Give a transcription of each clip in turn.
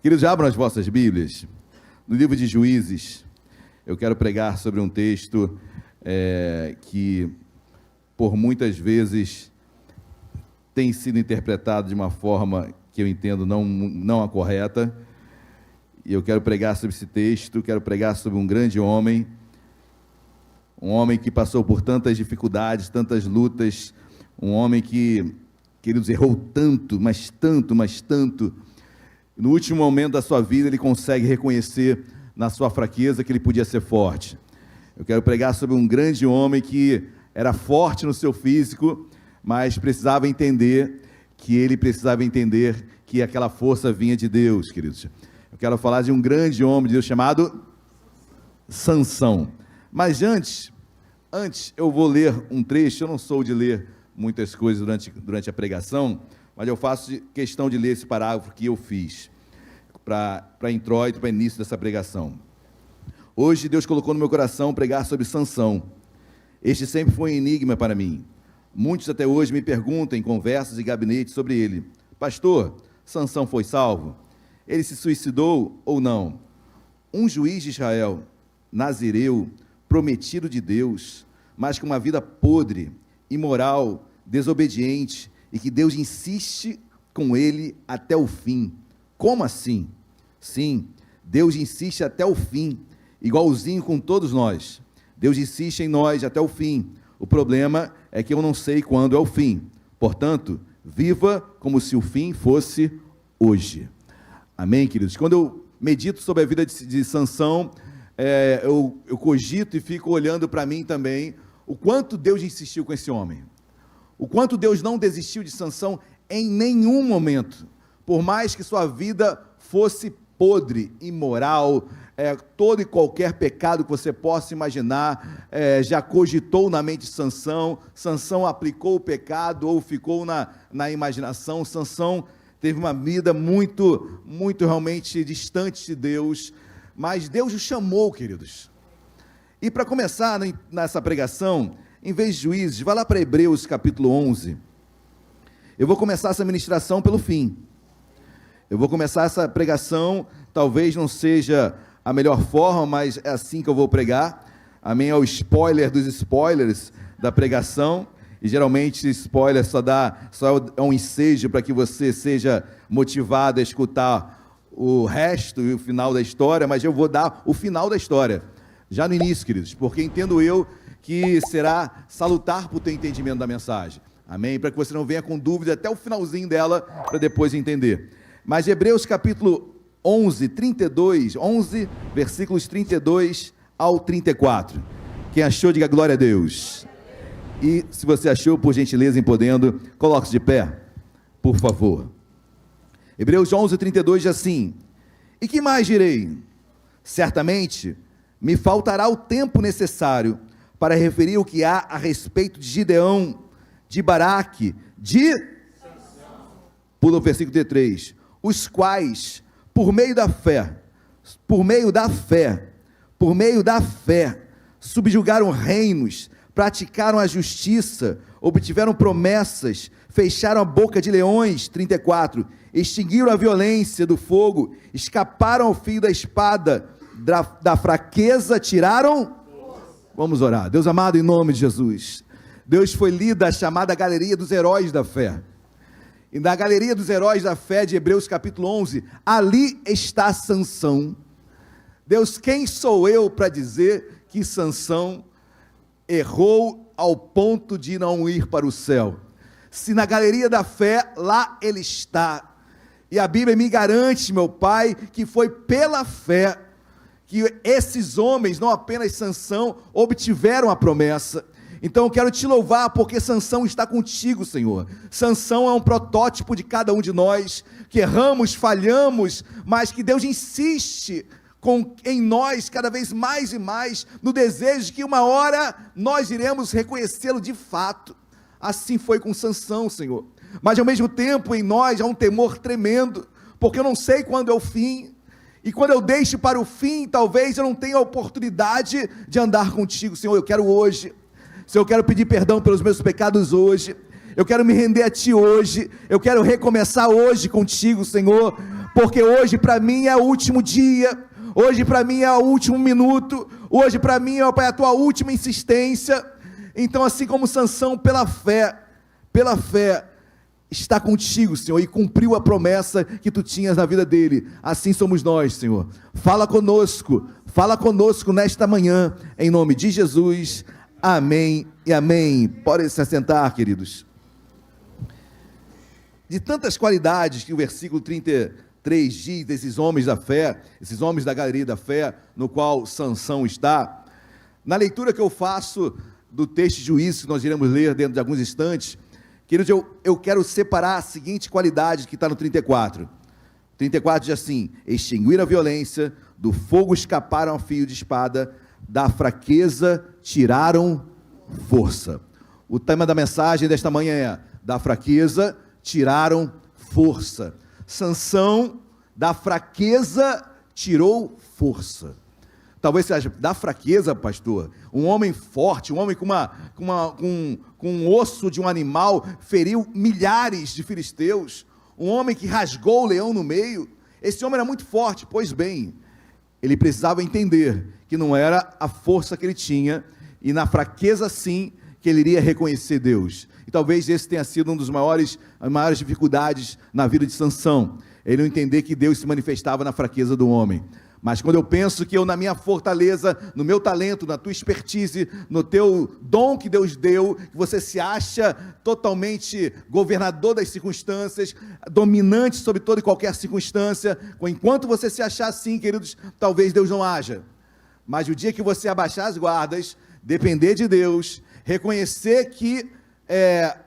Queridos, abram as vossas Bíblias. No livro de Juízes, eu quero pregar sobre um texto que, por muitas vezes, tem sido interpretado de uma forma que eu entendo não a correta. E eu quero pregar sobre esse texto, quero pregar sobre um grande homem, um homem que passou por tantas dificuldades, tantas lutas, um homem que, queridos, errou tanto, mas tanto, mas tanto. No último momento da sua vida, ele consegue reconhecer na sua fraqueza que ele podia ser forte. Eu quero pregar sobre um grande homem que era forte no seu físico, mas precisava entender que aquela força vinha de Deus, queridos. Eu quero falar de um grande homem de Deus chamado Sansão. Mas antes eu vou ler um trecho. Eu não sou de ler muitas coisas durante a pregação, mas eu faço questão de ler esse parágrafo que eu fiz para introito, para início dessa pregação. Hoje Deus colocou no meu coração pregar sobre Sansão. Este sempre foi um enigma para mim. Muitos até hoje me perguntam em conversas e gabinetes sobre ele: pastor, Sansão foi salvo? Ele se suicidou ou não? Um juiz de Israel, nazireu, prometido de Deus, mas com uma vida podre, imoral, desobediente, e que Deus insiste com ele até o fim. Como assim? Sim, Deus insiste até o fim, igualzinho com todos nós. Deus insiste em nós até o fim. O problema é que eu não sei quando é o fim. Portanto, viva como se o fim fosse hoje. Amém, queridos? Quando eu medito sobre a vida de Sansão, eu cogito e fico olhando para mim também o quanto Deus insistiu com esse homem, o quanto Deus não desistiu de Sansão em nenhum momento, por mais que sua vida fosse podre, imoral, todo e qualquer pecado que você possa imaginar, já cogitou na mente de Sansão. Sansão aplicou o pecado ou ficou na imaginação. Sansão teve uma vida muito, muito realmente distante de Deus, mas Deus o chamou, queridos. E para começar nessa pregação, em vez de Juízes, vá lá para Hebreus capítulo 11. Eu vou começar essa ministração pelo fim. Eu vou começar essa pregação, talvez não seja a melhor forma, mas é assim que eu vou pregar. Amém? É o spoiler dos spoilers da pregação. E geralmente spoiler só é um ensejo para que você seja motivado a escutar o resto e o final da história, mas eu vou dar o final da história, já no início, queridos, porque entendo eu que será salutar para o teu entendimento da mensagem. Amém? Para que você não venha com dúvida até o finalzinho dela, para depois entender. Mas Hebreus capítulo 11, versículos 32 ao 34. Quem achou, diga glória a Deus. E se você achou, por gentileza, em podendo, coloque-se de pé, por favor. Hebreus 11, 32 diz assim: e que mais direi? Certamente me faltará o tempo necessário para referir o que há a respeito de Gideão, de Baraque, pula o versículo 33, os quais, por meio da fé, subjugaram reinos, praticaram a justiça, obtiveram promessas, fecharam a boca de leões, 34, extinguiram a violência do fogo, escaparam ao fio da espada, da fraqueza tiraram. Vamos orar. Deus amado, em nome de Jesus, Deus, foi lida a chamada galeria dos heróis da fé, e na galeria dos heróis da fé de Hebreus capítulo 11, ali está Sansão. Deus, quem sou eu para dizer que Sansão errou ao ponto de não ir para o céu? Se na galeria da fé, lá ele está, e a Bíblia me garante, meu Pai, que foi pela fé que esses homens, não apenas Sansão, obtiveram a promessa. Então eu quero te louvar, porque Sansão está contigo, Senhor. Sansão é um protótipo de cada um de nós, que erramos, falhamos, mas que Deus insiste em nós cada vez mais e mais, no desejo de que uma hora nós iremos reconhecê-lo de fato. Assim foi com Sansão, Senhor. Mas ao mesmo tempo em nós há um temor tremendo, porque eu não sei quando é o fim, e quando eu deixo para o fim, talvez eu não tenha a oportunidade de andar contigo, Senhor. Eu quero hoje, Senhor, eu quero pedir perdão pelos meus pecados hoje, eu quero me render a Ti hoje, eu quero recomeçar hoje contigo, Senhor, porque hoje para mim é o último dia, hoje para mim é o último minuto, hoje para mim, ó Pai, a tua última insistência. Então, assim como Sansão, pela fé, está contigo, Senhor, e cumpriu a promessa que tu tinhas na vida dele, assim somos nós, Senhor. Fala conosco nesta manhã, em nome de Jesus, amém e amém. Podem se assentar, queridos. De tantas qualidades que o versículo 33 diz desses homens da fé, esses homens da galeria da fé, no qual Sansão está, na leitura que eu faço do texto de Juízes, que nós iremos ler dentro de alguns instantes, queridos, eu quero separar a seguinte qualidade que está no 34. 34 diz assim: extinguir a violência, do fogo escaparam a fio de espada, da fraqueza tiraram força. O tema da mensagem desta manhã é: da fraqueza tiraram força. Sansão, da fraqueza, tirou força. Talvez você ache, da fraqueza, pastor, um homem forte, um homem com um osso de um animal, feriu milhares de filisteus, um homem que rasgou o leão no meio. Esse homem era muito forte. Pois bem, ele precisava entender que não era a força que ele tinha, e na fraqueza sim, que ele iria reconhecer Deus. E talvez esse tenha sido um dos maiores dificuldades na vida de Sansão, ele não entender que Deus se manifestava na fraqueza do homem. Mas quando eu penso que eu, na minha fortaleza, no meu talento, na tua expertise, no teu dom que Deus deu, que você se acha totalmente governador das circunstâncias, dominante sobre toda e qualquer circunstância, enquanto você se achar assim, queridos, talvez Deus não haja. Mas o dia que você abaixar as guardas, depender de Deus, reconhecer que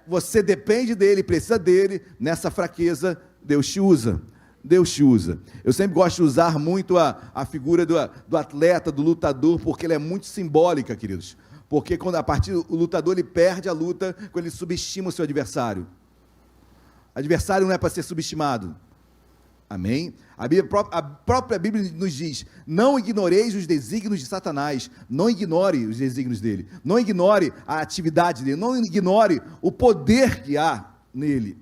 você depende dele, precisa dele, nessa fraqueza, Deus te usa. Deus te usa. Eu sempre gosto de usar muito a figura do atleta, do lutador, porque ela é muito simbólica, queridos. Porque quando o lutador ele perde a luta, quando ele subestima o seu adversário. Adversário não é para ser subestimado. Amém? A própria Bíblia nos diz: não ignoreis os desígnios de Satanás, não ignore os desígnios dele, não ignore a atividade dele, não ignore o poder que há nele.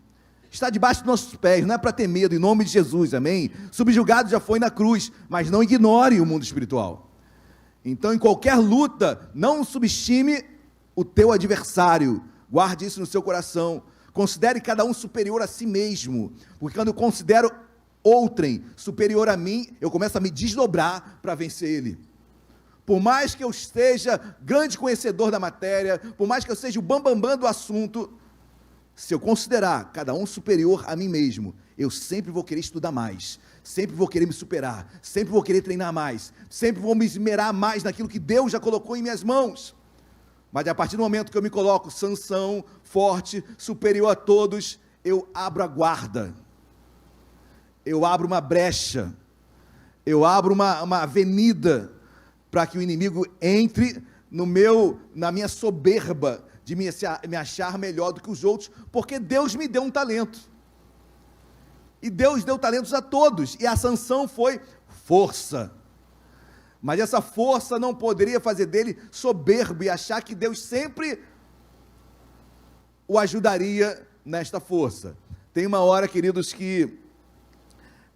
Está debaixo dos nossos pés, não é para ter medo, em nome de Jesus, amém? Subjugado já foi na cruz, mas não ignore o mundo espiritual. Então, em qualquer luta, não subestime o teu adversário, guarde isso no seu coração, considere cada um superior a si mesmo, porque quando eu considero outrem superior a mim, eu começo a me desdobrar para vencer ele. Por mais que eu seja grande conhecedor da matéria, por mais que eu seja o bambambam do assunto, se eu considerar cada um superior a mim mesmo, eu sempre vou querer estudar mais, sempre vou querer me superar, sempre vou querer treinar mais, sempre vou me esmerar mais naquilo que Deus já colocou em minhas mãos. Mas a partir do momento que eu me coloco Sansão, forte, superior a todos, eu abro a guarda, eu abro uma brecha, eu abro uma avenida, para que o inimigo entre na minha soberba, de me achar melhor do que os outros, porque Deus me deu um talento, e Deus deu talentos a todos, e a Sansão foi força, mas essa força não poderia fazer dele soberbo, e achar que Deus sempre o ajudaria nesta força. Tem uma hora, queridos, que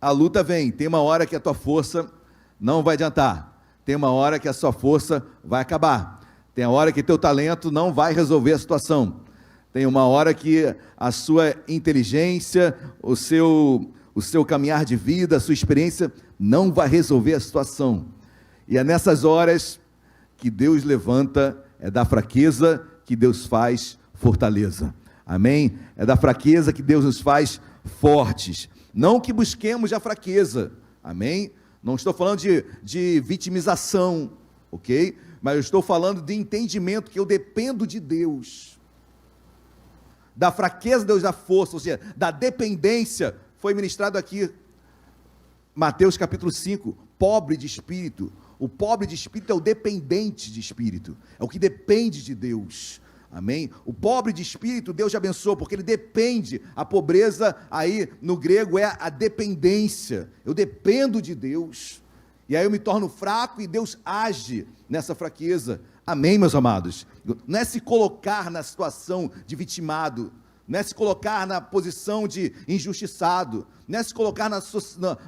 a luta vem, tem uma hora que a tua força não vai adiantar, tem uma hora que a sua força vai acabar, tem a hora que teu talento não vai resolver a situação, tem uma hora que a sua inteligência, o seu caminhar de vida, a sua experiência não vai resolver a situação, e é nessas horas que Deus levanta, é da fraqueza que Deus faz fortaleza, amém? É da fraqueza que Deus nos faz fortes, não que busquemos a fraqueza, amém? Não estou falando de vitimização, ok? Mas eu estou falando de entendimento, que eu dependo de Deus, da fraqueza Deus dá força, ou seja, da dependência. Foi ministrado aqui, Mateus capítulo 5, pobre de espírito. O pobre de espírito é o dependente de espírito, é o que depende de Deus, amém? O pobre de espírito, Deus já abençoou, porque ele depende. A pobreza aí no grego é a dependência, eu dependo de Deus, e aí eu me torno fraco, e Deus age nessa fraqueza, amém, meus amados? Não é se colocar na situação de vitimado, não é se colocar na posição de injustiçado, não é se colocar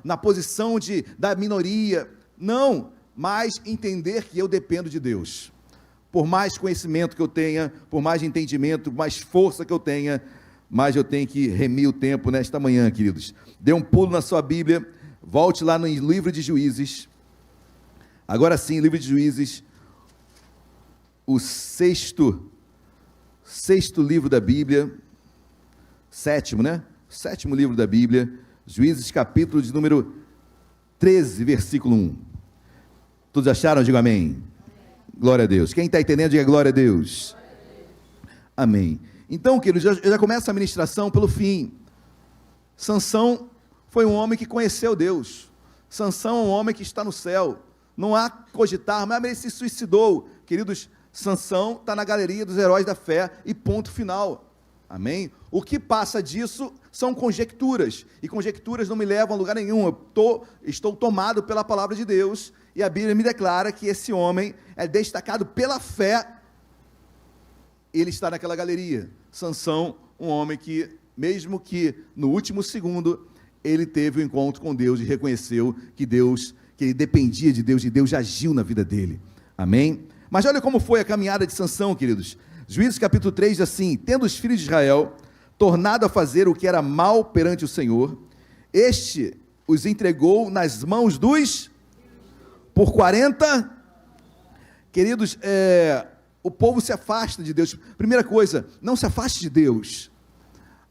na posição da minoria, não, mas entender que eu dependo de Deus. Por mais conhecimento que eu tenha, por mais entendimento, mais força que eu tenha, mas eu tenho que remir o tempo nesta manhã, queridos. Dê um pulo na sua Bíblia, volte lá no livro de Juízes, agora sim, livro de Juízes, o sexto livro da Bíblia, sétimo, né? Sétimo livro da Bíblia, Juízes, capítulo de número 13, versículo 1. Todos acharam? Diga amém. Glória a Deus. Quem está entendendo, diga glória a Deus. Amém. Então, queridos, eu já começo a ministração pelo fim. Sansão foi um homem que conheceu Deus. Sansão é um homem que está no céu. Não há cogitar, mas ele se suicidou. Queridos, Sansão está na galeria dos heróis da fé e ponto final. Amém? O que passa disso são conjecturas, e conjecturas não me levam a lugar nenhum. Eu estou tomado pela palavra de Deus, e a Bíblia me declara que esse homem é destacado pela fé. Ele está naquela galeria. Sansão, um homem que, mesmo que no último segundo, ele teve um encontro com Deus e reconheceu que ele dependia de Deus, e Deus agiu na vida dele. Amém? Mas olha como foi a caminhada de Sansão, queridos. Juízes capítulo 3 diz assim: tendo os filhos de Israel tornado a fazer o que era mal perante o Senhor, este os entregou nas mãos por 40. Queridos, o povo se afasta de Deus. Primeira coisa, não se afaste de Deus.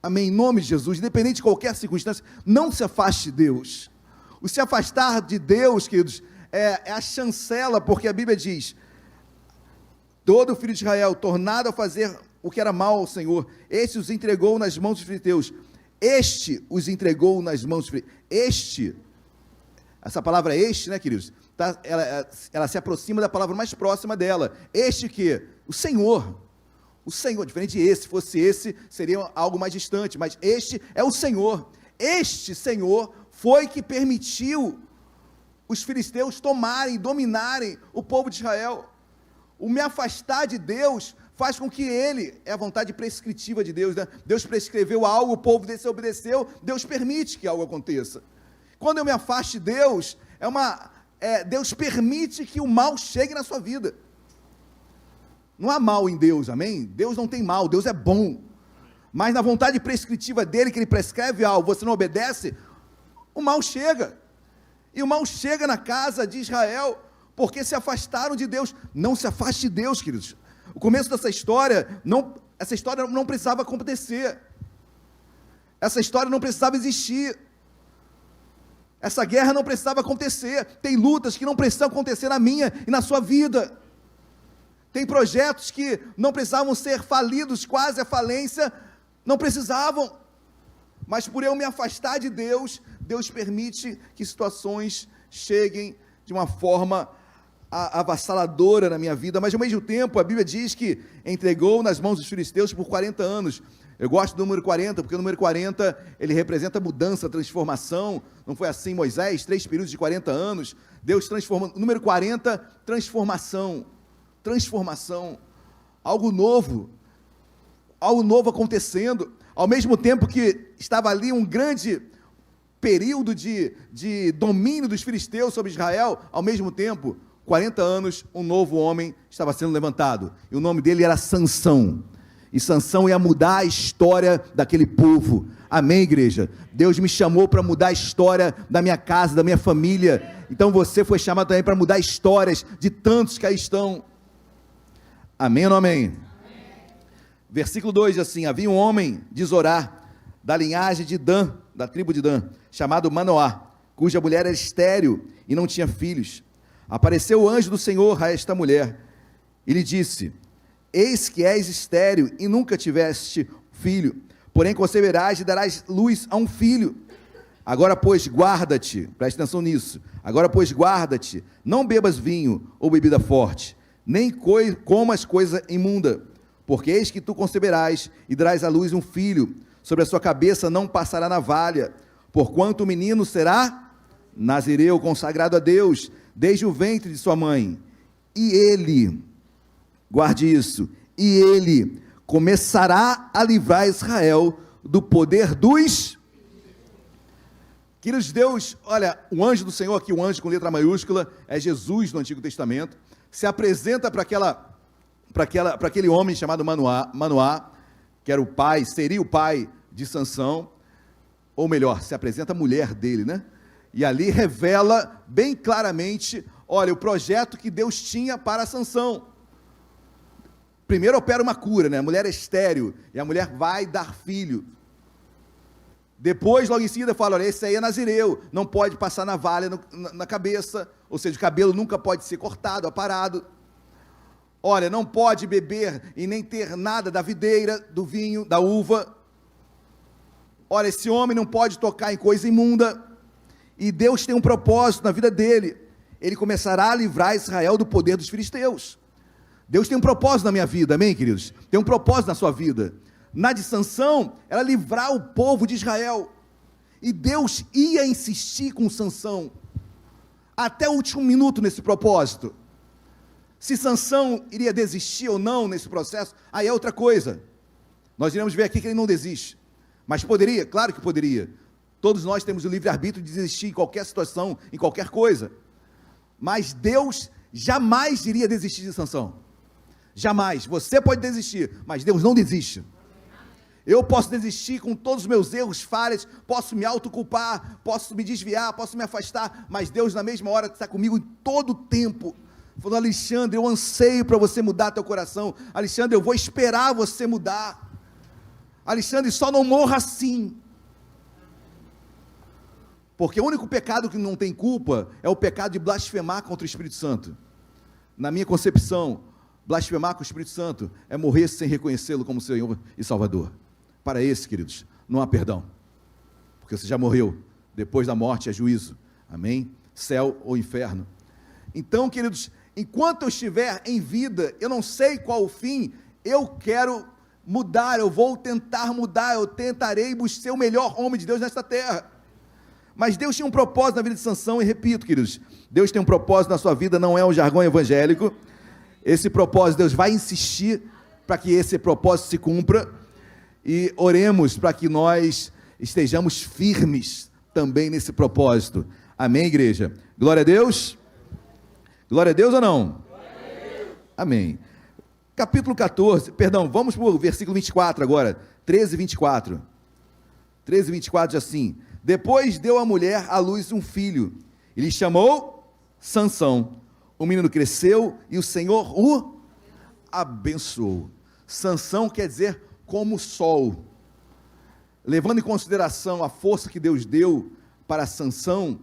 Amém, em nome de Jesus, independente de qualquer circunstância, não se afaste de Deus. O se afastar de Deus, queridos, é a chancela, porque a Bíblia diz: todo filho de Israel, tornado a fazer o que era mal ao Senhor, este os entregou nas mãos dos filisteus. Este os entregou nas mãos dos filisteus. Essa palavra este, né, queridos, ela se aproxima da palavra mais próxima dela. Este que? O Senhor, diferente de esse. Se fosse esse, seria algo mais distante, mas este é o Senhor. Este Senhor foi que permitiu os filisteus tomarem, dominarem o povo de Israel. O me afastar de Deus faz com que é a vontade prescritiva de Deus, né? Deus prescreveu algo, o povo desobedeceu, Deus permite que algo aconteça. Quando eu me afasto de Deus, Deus permite que o mal chegue na sua vida. Não há mal em Deus, amém? Deus não tem mal, Deus é bom. Mas na vontade prescritiva dele, que ele prescreve algo, você não obedece, o mal chega. E o mal chega na casa de Israel, porque se afastaram de Deus. Não se afaste de Deus, queridos. O começo dessa história, essa história não precisava acontecer. Essa história não precisava existir. Essa guerra não precisava acontecer. Tem lutas que não precisam acontecer na minha e na sua vida. Tem projetos que não precisavam ser falidos, quase a falência, não precisavam. Mas por eu me afastar de Deus, Deus permite que situações cheguem de uma forma avassaladora na minha vida. Mas ao mesmo tempo a Bíblia diz que entregou nas mãos dos filisteus por 40 anos. Eu gosto do número 40, porque o número 40, ele representa mudança, transformação. Não foi assim Moisés, 3 períodos de 40 anos, Deus transformando. O número 40, transformação, algo novo acontecendo, ao mesmo tempo que estava ali um grande período de domínio dos filisteus sobre Israel, ao mesmo tempo, 40 anos, um novo homem estava sendo levantado, e o nome dele era Sansão. E Sansão ia mudar a história daquele povo. Amém, igreja? Deus me chamou para mudar a história da minha casa, da minha família. Então você foi chamado também para mudar histórias de tantos que aí estão. Amém ou não amém? Amém. Versículo 2 diz assim: havia um homem de Zorá, da linhagem de Dan, da tribo de Dan, chamado Manoá, cuja mulher era estéril e não tinha filhos. Apareceu o anjo do Senhor a esta mulher e lhe disse: eis que és estéril e nunca tiveste filho, porém conceberás e darás luz a um filho. Agora, pois, guarda-te, preste atenção nisso, agora, pois, guarda-te, não bebas vinho ou bebida forte, nem comas coisa imunda, porque eis que tu conceberás e darás à luz um filho, sobre a sua cabeça não passará navalha, porquanto o menino será nazireu, consagrado a Deus, desde o ventre de sua mãe, e ele... guarde isso, e ele começará a livrar Israel do poder dos... Queridos, Deus, olha, o anjo do Senhor aqui, o anjo com letra maiúscula, é Jesus no Antigo Testamento, se apresenta para aquele homem chamado Manoá, que era o pai, seria o pai de Sansão, ou melhor, se apresenta a mulher dele, né? E ali revela bem claramente, olha, o projeto que Deus tinha para Sansão. Primeiro opera uma cura, né? A mulher é estéril, e a mulher vai dar filho. Depois, logo em seguida, fala, olha, esse aí é nazireu, não pode passar navalha na cabeça, ou seja, o cabelo nunca pode ser cortado, aparado. Olha, não pode beber e nem ter nada da videira, do vinho, da uva. Olha, esse homem não pode tocar em coisa imunda. E Deus tem um propósito na vida dele. Ele começará a livrar Israel do poder dos filisteus. Deus tem um propósito na minha vida, amém, queridos? Tem um propósito na sua vida. Na de Sansão, era livrar o povo de Israel, e Deus ia insistir com Sansão, até o último minuto nesse propósito. Se Sansão iria desistir ou não nesse processo, aí é outra coisa, nós iremos ver aqui que ele não desiste, mas poderia, claro que poderia, todos nós temos o livre-arbítrio de desistir em qualquer situação, em qualquer coisa, mas Deus jamais iria desistir de Sansão, jamais. Você pode desistir, mas Deus não desiste. Eu posso desistir com todos os meus erros, falhas, posso me autoculpar, posso me desviar, posso me afastar, mas Deus na mesma hora está comigo em todo o tempo, falando, Alexandre, eu anseio para você mudar teu coração, Alexandre, eu vou esperar você mudar, Alexandre, só não morra assim, porque o único pecado que não tem culpa, é o pecado de blasfemar contra o Espírito Santo. Na minha concepção, blasfemar com o Espírito Santo, é morrer sem reconhecê-lo como Senhor e Salvador. Para esse, queridos, não há perdão, porque você já morreu, depois da morte é juízo, amém? Céu ou inferno. Então, queridos, enquanto eu estiver em vida, eu não sei qual o fim, eu quero mudar, eu vou tentar mudar, eu tentarei ser o melhor homem de Deus nesta terra. Mas Deus tinha um propósito na vida de Sansão, e repito, queridos, Deus tem um propósito na sua vida, não é um jargão evangélico. Esse propósito, Deus vai insistir para que esse propósito se cumpra, e oremos para que nós estejamos firmes também nesse propósito, amém, igreja? Glória a Deus? Glória a Deus ou não? Amém. Capítulo 14, perdão, vamos para o versículo 24 agora, 13 e 24, 13 e 24 diz assim, depois deu a mulher à luz um filho, e lhe chamou Sansão, o menino cresceu, e o Senhor o abençoou. Sansão quer dizer como o sol, levando em consideração a força que Deus deu para Sansão,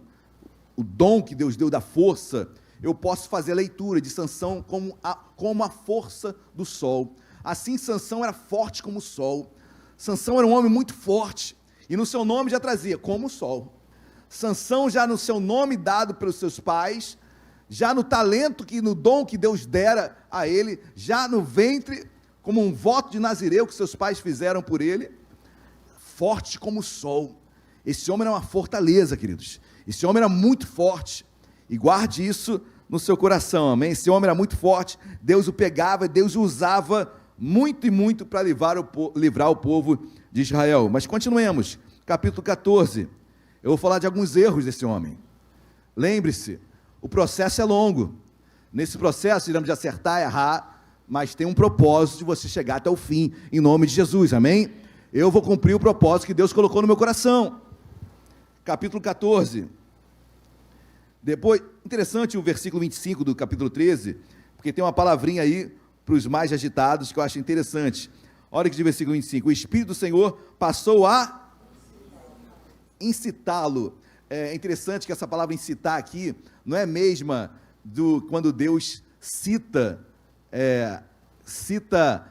o dom que Deus deu da força, eu posso fazer a leitura de Sansão como a força do sol. Assim Sansão era forte como o sol, Sansão era um homem muito forte, e no seu nome já trazia como o sol. Sansão, já no seu nome dado pelos seus pais, já no talento, no dom que Deus dera a ele, já no ventre, como um voto de nazireu que seus pais fizeram por ele, forte como o sol. Esse homem era uma fortaleza, queridos, esse homem era muito forte, e guarde isso no seu coração, amém? Esse homem era muito forte, Deus o pegava, Deus o usava muito e muito para livrar o povo de Israel. Mas continuemos, capítulo 14, eu vou falar de alguns erros desse homem. Lembre-se, o processo é longo, nesse processo iremos de acertar, errar, mas tem um propósito de você chegar até o fim, em nome de Jesus, amém? Eu vou cumprir o propósito que Deus colocou no meu coração. Capítulo 14, depois, interessante o versículo 25 do capítulo 13, porque tem uma palavrinha aí, para os mais agitados, que eu acho interessante. Olha que diz o versículo 25, o Espírito do Senhor passou a incitá-lo. É interessante que essa palavra incitar aqui, não é a mesma quando Deus cita cita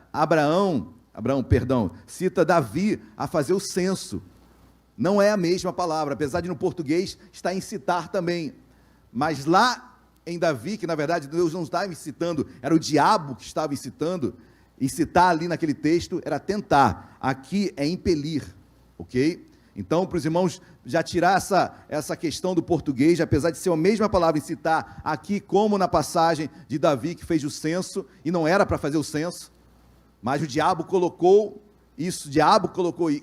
Davi a fazer o censo. Não é a mesma palavra, apesar de no português está incitar também, mas lá em Davi, que na verdade Deus não estava incitando, era o diabo que estava incitando, incitar ali naquele texto era tentar, aqui é impelir, ok? Então, para os irmãos já tirar essa questão do português, apesar de ser a mesma palavra incitar, aqui como na passagem de Davi que fez o censo, e não era para fazer o censo, Mas o diabo colocou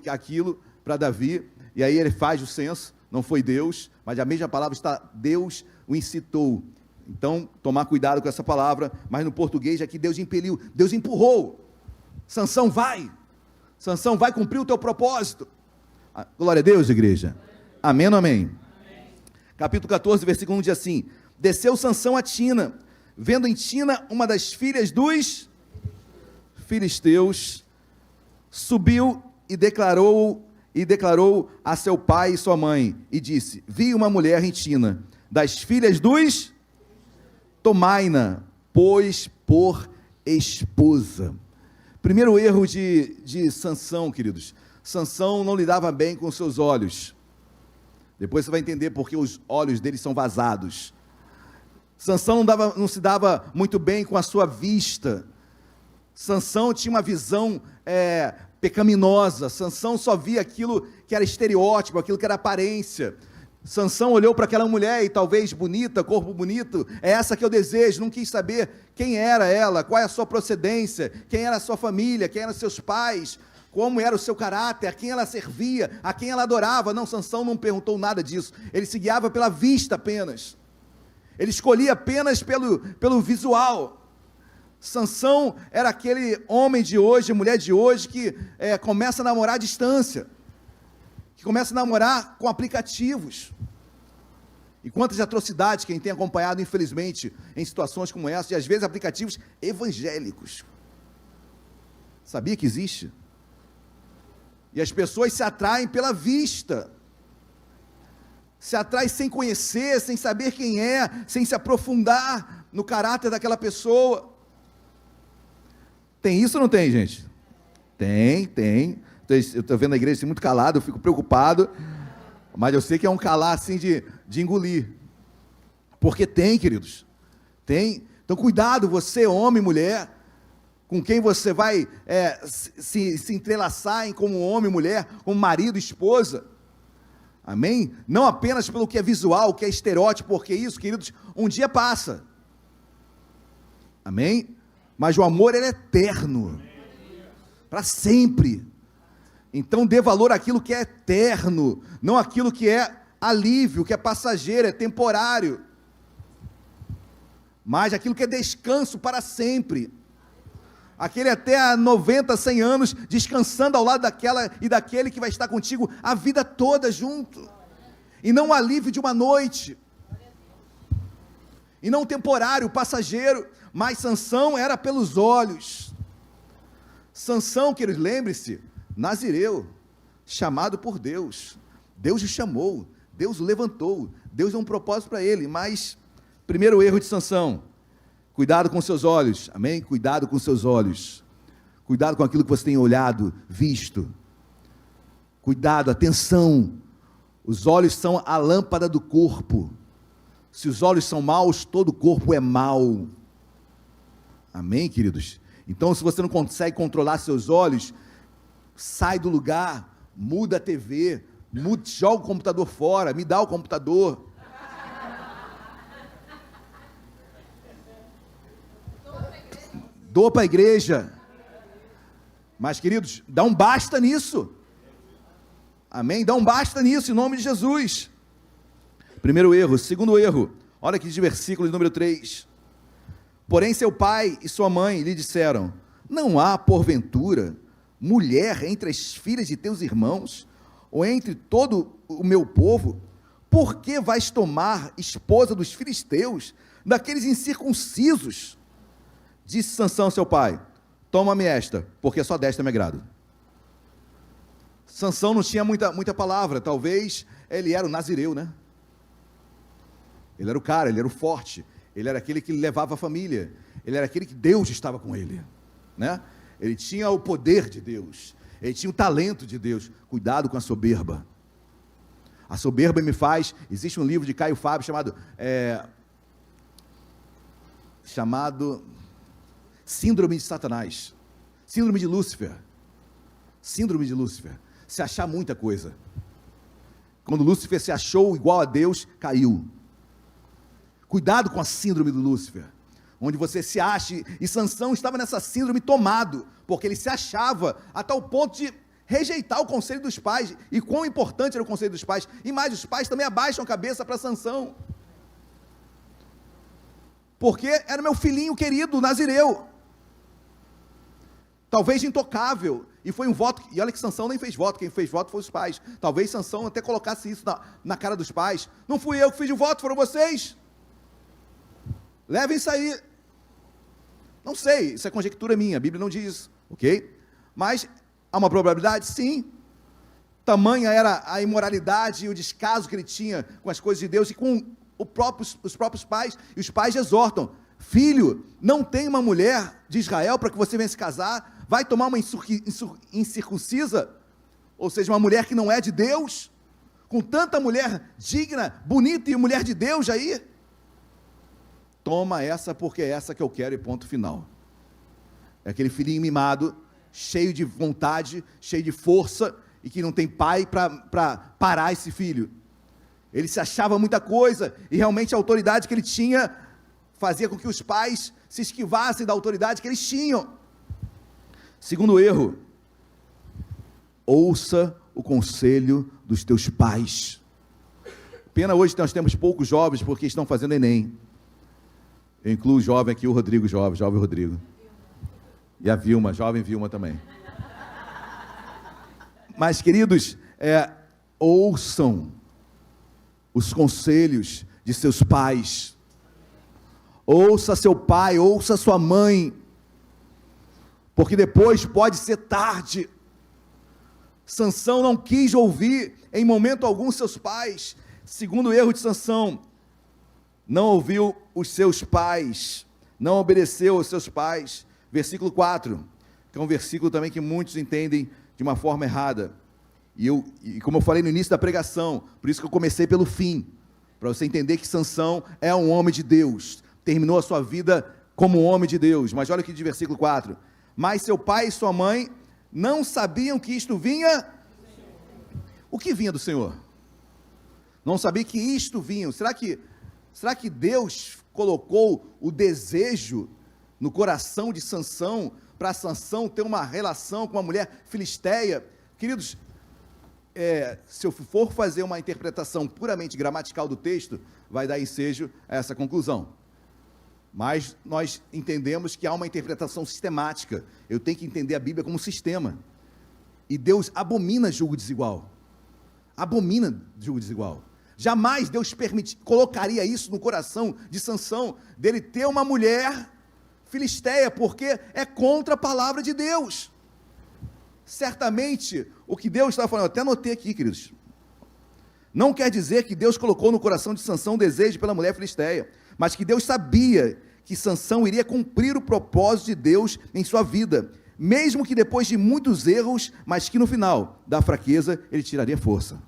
aquilo para Davi, e aí ele faz o censo, não foi Deus, mas a mesma palavra está, Deus o incitou. Então, tomar cuidado com essa palavra, mas no português aqui Deus impeliu, Deus empurrou. Sansão vai cumprir o teu propósito. Glória a Deus, igreja. Amém ou amém? Capítulo 14, versículo 1 diz assim: desceu Sansão a Tina, vendo em Tina uma das filhas dos filisteus, subiu e declarou a seu pai e sua mãe, e disse: vi uma mulher em Tina, das filhas dos, tomai-na, pois, por esposa. Primeiro erro de Sansão, queridos. Sansão não lidava bem com seus olhos. Depois você vai entender porque os olhos dele são vazados. Sansão não se dava muito bem com a sua vista. Sansão tinha uma visão pecaminosa. Sansão só via aquilo que era estereótipo, aquilo que era aparência. Sansão olhou para aquela mulher e talvez bonita, corpo bonito, é essa que eu desejo, não quis saber quem era ela, qual é a sua procedência, quem era a sua família, quem eram seus pais, como era o seu caráter, a quem ela servia, a quem ela adorava. Não, Sansão não perguntou nada disso, ele se guiava pela vista apenas, ele escolhia apenas pelo visual. Sansão era aquele homem de hoje, mulher de hoje, que começa a namorar à distância, que começa a namorar com aplicativos. E quantas atrocidades quem tem acompanhado, infelizmente, em situações como essa, e às vezes aplicativos evangélicos. Sabia que existe? E as pessoas se atraem pela vista, se atraem sem conhecer, sem saber quem é, sem se aprofundar no caráter daquela pessoa. Tem isso ou não tem, gente? Tem. Eu estou vendo a igreja assim, muito calado, eu fico preocupado, mas eu sei que é um calar assim de engolir, porque tem, queridos, tem. Então cuidado, você, homem, mulher, com quem você vai se entrelaçar como homem, mulher, como marido, esposa, amém? Não apenas pelo que é visual, o que é estereótipo, porque isso, queridos, um dia passa, amém? Mas o amor, ele é eterno, para sempre. Então dê valor àquilo que é eterno, não àquilo que é alívio, que é passageiro, é temporário, mas aquilo que é descanso para sempre, aquele até a 90, 100 anos, descansando ao lado daquela e daquele que vai estar contigo a vida toda junto, e não o alívio de uma noite, e não temporário, passageiro. Mas Sansão era pelos olhos. Sansão, queridos, lembre-se, nazireu, chamado por Deus, Deus o chamou, Deus o levantou, Deus deu um propósito para ele. Mas, primeiro erro de Sansão, cuidado com seus olhos, amém? Cuidado com seus olhos, cuidado com aquilo que você tem olhado, visto, cuidado, atenção, os olhos são a lâmpada do corpo, se os olhos são maus, todo o corpo é mau, amém, queridos? Então, se você não consegue controlar seus olhos, sai do lugar, muda a TV, joga o computador fora, me dá o computador. Doa para a igreja. Mas, queridos, dá um basta nisso. Amém? Dá um basta nisso, em nome de Jesus. Primeiro erro. Segundo erro, olha aqui de versículo número 3. Porém seu pai e sua mãe lhe disseram: não há, porventura, mulher entre as filhas de teus irmãos, ou entre todo o meu povo? Por que vais tomar esposa dos filisteus, daqueles incircuncisos? Disse Sansão ao seu pai: toma-me esta, porque só desta me agrado. Sansão não tinha muita palavra, talvez ele era o nazireu, né? Ele era o cara, ele era o forte, ele era aquele que levava a família, ele era aquele que Deus estava com ele, né? Ele tinha o poder de Deus, ele tinha o talento de Deus. Cuidado com a soberba. A soberba me faz, existe um livro de Caio Fábio chamado Síndrome de Satanás, Síndrome de Lúcifer, se achar muita coisa. Quando Lúcifer se achou igual a Deus, caiu. Cuidado com a síndrome do Lúcifer, onde você se acha, e Sansão estava nessa síndrome tomado, porque ele se achava a tal ponto de rejeitar o conselho dos pais, e quão importante era o conselho dos pais, e mais, os pais também abaixam a cabeça para Sansão, porque era meu filhinho querido, Nazireu, talvez intocável, e foi um voto, e olha que Sansão nem fez voto, quem fez voto foi os pais, talvez Sansão até colocasse isso na cara dos pais, não fui eu que fiz o voto, foram vocês, levem isso aí, não sei, isso é conjectura minha, a Bíblia não diz isso, ok? Mas há uma probabilidade? Sim, tamanha era a imoralidade e o descaso que ele tinha com as coisas de Deus e com os próprios pais, e os pais exortam, filho, não tem uma mulher de Israel para que você venha se casar, vai tomar uma incircuncisa, ou seja, uma mulher que não é de Deus, com tanta mulher digna, bonita e mulher de Deus aí, toma essa porque é essa que eu quero e ponto final. É aquele filhinho mimado, cheio de vontade, cheio de força, e que não tem pai para parar esse filho. Ele se achava muita coisa, e realmente a autoridade que ele tinha, fazia com que os pais se esquivassem da autoridade que eles tinham. Segundo erro, ouça o conselho dos teus pais. Pena hoje que nós temos poucos jovens, porque estão fazendo Enem. Eu incluo o jovem aqui, o Rodrigo, jovem Rodrigo. E a Vilma, jovem Vilma também. Mas, queridos, ouçam os conselhos de seus pais. Ouça seu pai, ouça sua mãe, porque depois pode ser tarde. Sansão não quis ouvir em momento algum seus pais. Segundo erro de Sansão, não ouviu os seus pais, não obedeceu aos seus pais. Versículo 4, que é um versículo também que muitos entendem de uma forma errada, e como eu falei no início da pregação, por isso que eu comecei pelo fim, para você entender que Sansão é um homem de Deus, terminou a sua vida como um homem de Deus. Mas olha aqui de versículo 4, mas seu pai e sua mãe não sabiam que isto vinha, o que vinha do Senhor? Não sabia que isto vinha. Será que Deus colocou o desejo no coração de Sansão, para Sansão ter uma relação com uma mulher filisteia? Queridos, se eu for fazer uma interpretação puramente gramatical do texto, vai dar ensejo a essa conclusão. Mas nós entendemos que há uma interpretação sistemática. Eu tenho que entender a Bíblia como sistema. E Deus abomina julgo desigual. Abomina julgo desigual. Jamais Deus colocaria isso no coração de Sansão, dele ter uma mulher filisteia, porque é contra a palavra de Deus. Certamente, o que Deus estava falando, eu até anotei aqui, queridos, não quer dizer que Deus colocou no coração de Sansão desejo pela mulher filisteia, mas que Deus sabia que Sansão iria cumprir o propósito de Deus em sua vida, mesmo que depois de muitos erros, mas que no final da fraqueza ele tiraria força.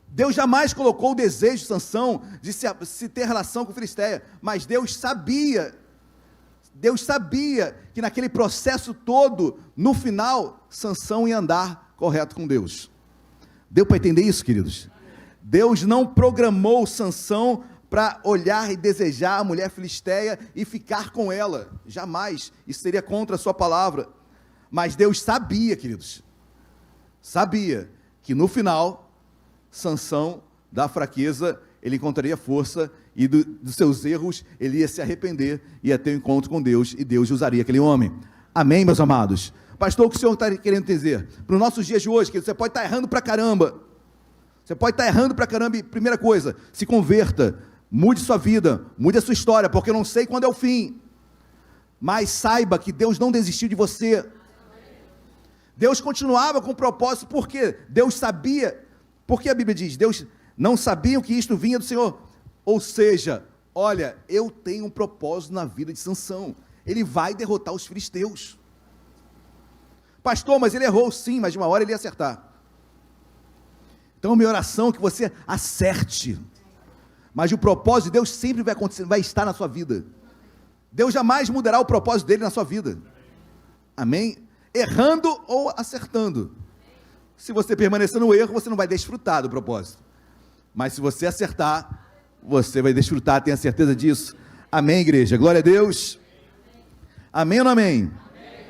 Deus jamais colocou o desejo de Sansão de se ter relação com filisteia, mas Deus sabia que naquele processo todo, no final, Sansão ia andar correto com Deus. Deu para entender isso, queridos? Deus não programou Sansão para olhar e desejar a mulher filisteia e ficar com ela, jamais, isso seria contra a sua palavra, mas Deus sabia, queridos, sabia que no final, Sansão, da fraqueza, ele encontraria força, e dos seus erros, ele ia se arrepender, ia ter um encontro com Deus, e Deus usaria aquele homem. Amém, meus amados? Pastor, o que o Senhor está querendo dizer? Para os nossos dias de hoje, que você pode estar errando para caramba, e primeira coisa, se converta, mude sua vida, mude a sua história, porque eu não sei quando é o fim, mas saiba que Deus não desistiu de você, Deus continuava com o propósito, porque Deus sabia, porque a Bíblia diz, Deus não sabiam que isto vinha do Senhor, ou seja, olha, eu tenho um propósito na vida de Sansão, ele vai derrotar os filisteus. Pastor, mas ele errou, sim, mas de uma hora ele ia acertar. Então minha oração é que você acerte, mas o propósito de Deus sempre vai acontecer, vai estar na sua vida. Deus jamais mudará o propósito dele na sua vida. Amém? Errando ou acertando. Se você permanecer no erro, você não vai desfrutar do propósito. Mas se você acertar, você vai desfrutar, tenha certeza disso. Amém, igreja? Glória a Deus. Amém ou não amém? Amém.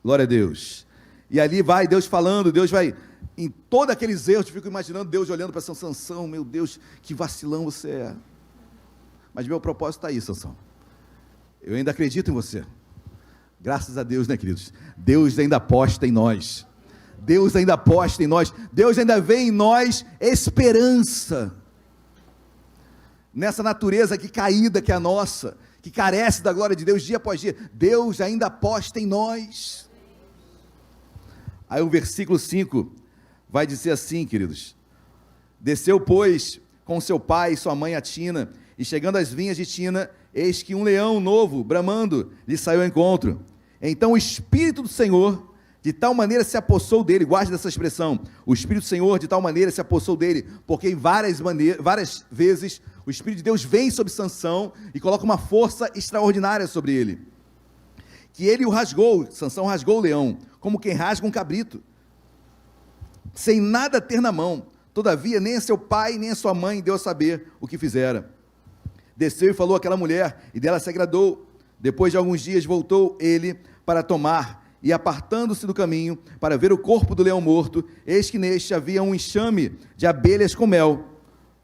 Glória a Deus. E ali vai Deus falando, Deus vai, em todos aqueles erros, eu fico imaginando Deus olhando para Sansão, meu Deus, que vacilão você é. Mas meu propósito está aí, Sansão. Eu ainda acredito em você. Graças a Deus, né, queridos? Deus ainda aposta em nós. Deus ainda aposta em nós. Deus ainda vê em nós esperança. Nessa natureza que caída que é a nossa, que carece da glória de Deus dia após dia, Deus ainda aposta em nós. Aí o versículo 5 vai dizer assim, queridos: desceu, pois, com seu pai e sua mãe a Tina, e chegando às vinhas de Tina, eis que um leão novo, bramando, lhe saiu ao encontro. Então o Espírito do Senhor de tal maneira se apossou dele, guarde dessa expressão, o Espírito do Senhor de tal maneira se apossou dele, porque em várias vezes o Espírito de Deus vem sobre Sansão e coloca uma força extraordinária sobre ele, que ele o rasgou, Sansão rasgou o leão, como quem rasga um cabrito, sem nada ter na mão. Todavia nem a seu pai nem a sua mãe deu a saber o que fizera. Desceu e falou àquela mulher, e dela se agradou. Depois de alguns dias voltou ele para tomar, e apartando-se do caminho, para ver o corpo do leão morto, eis que neste havia um enxame de abelhas com mel.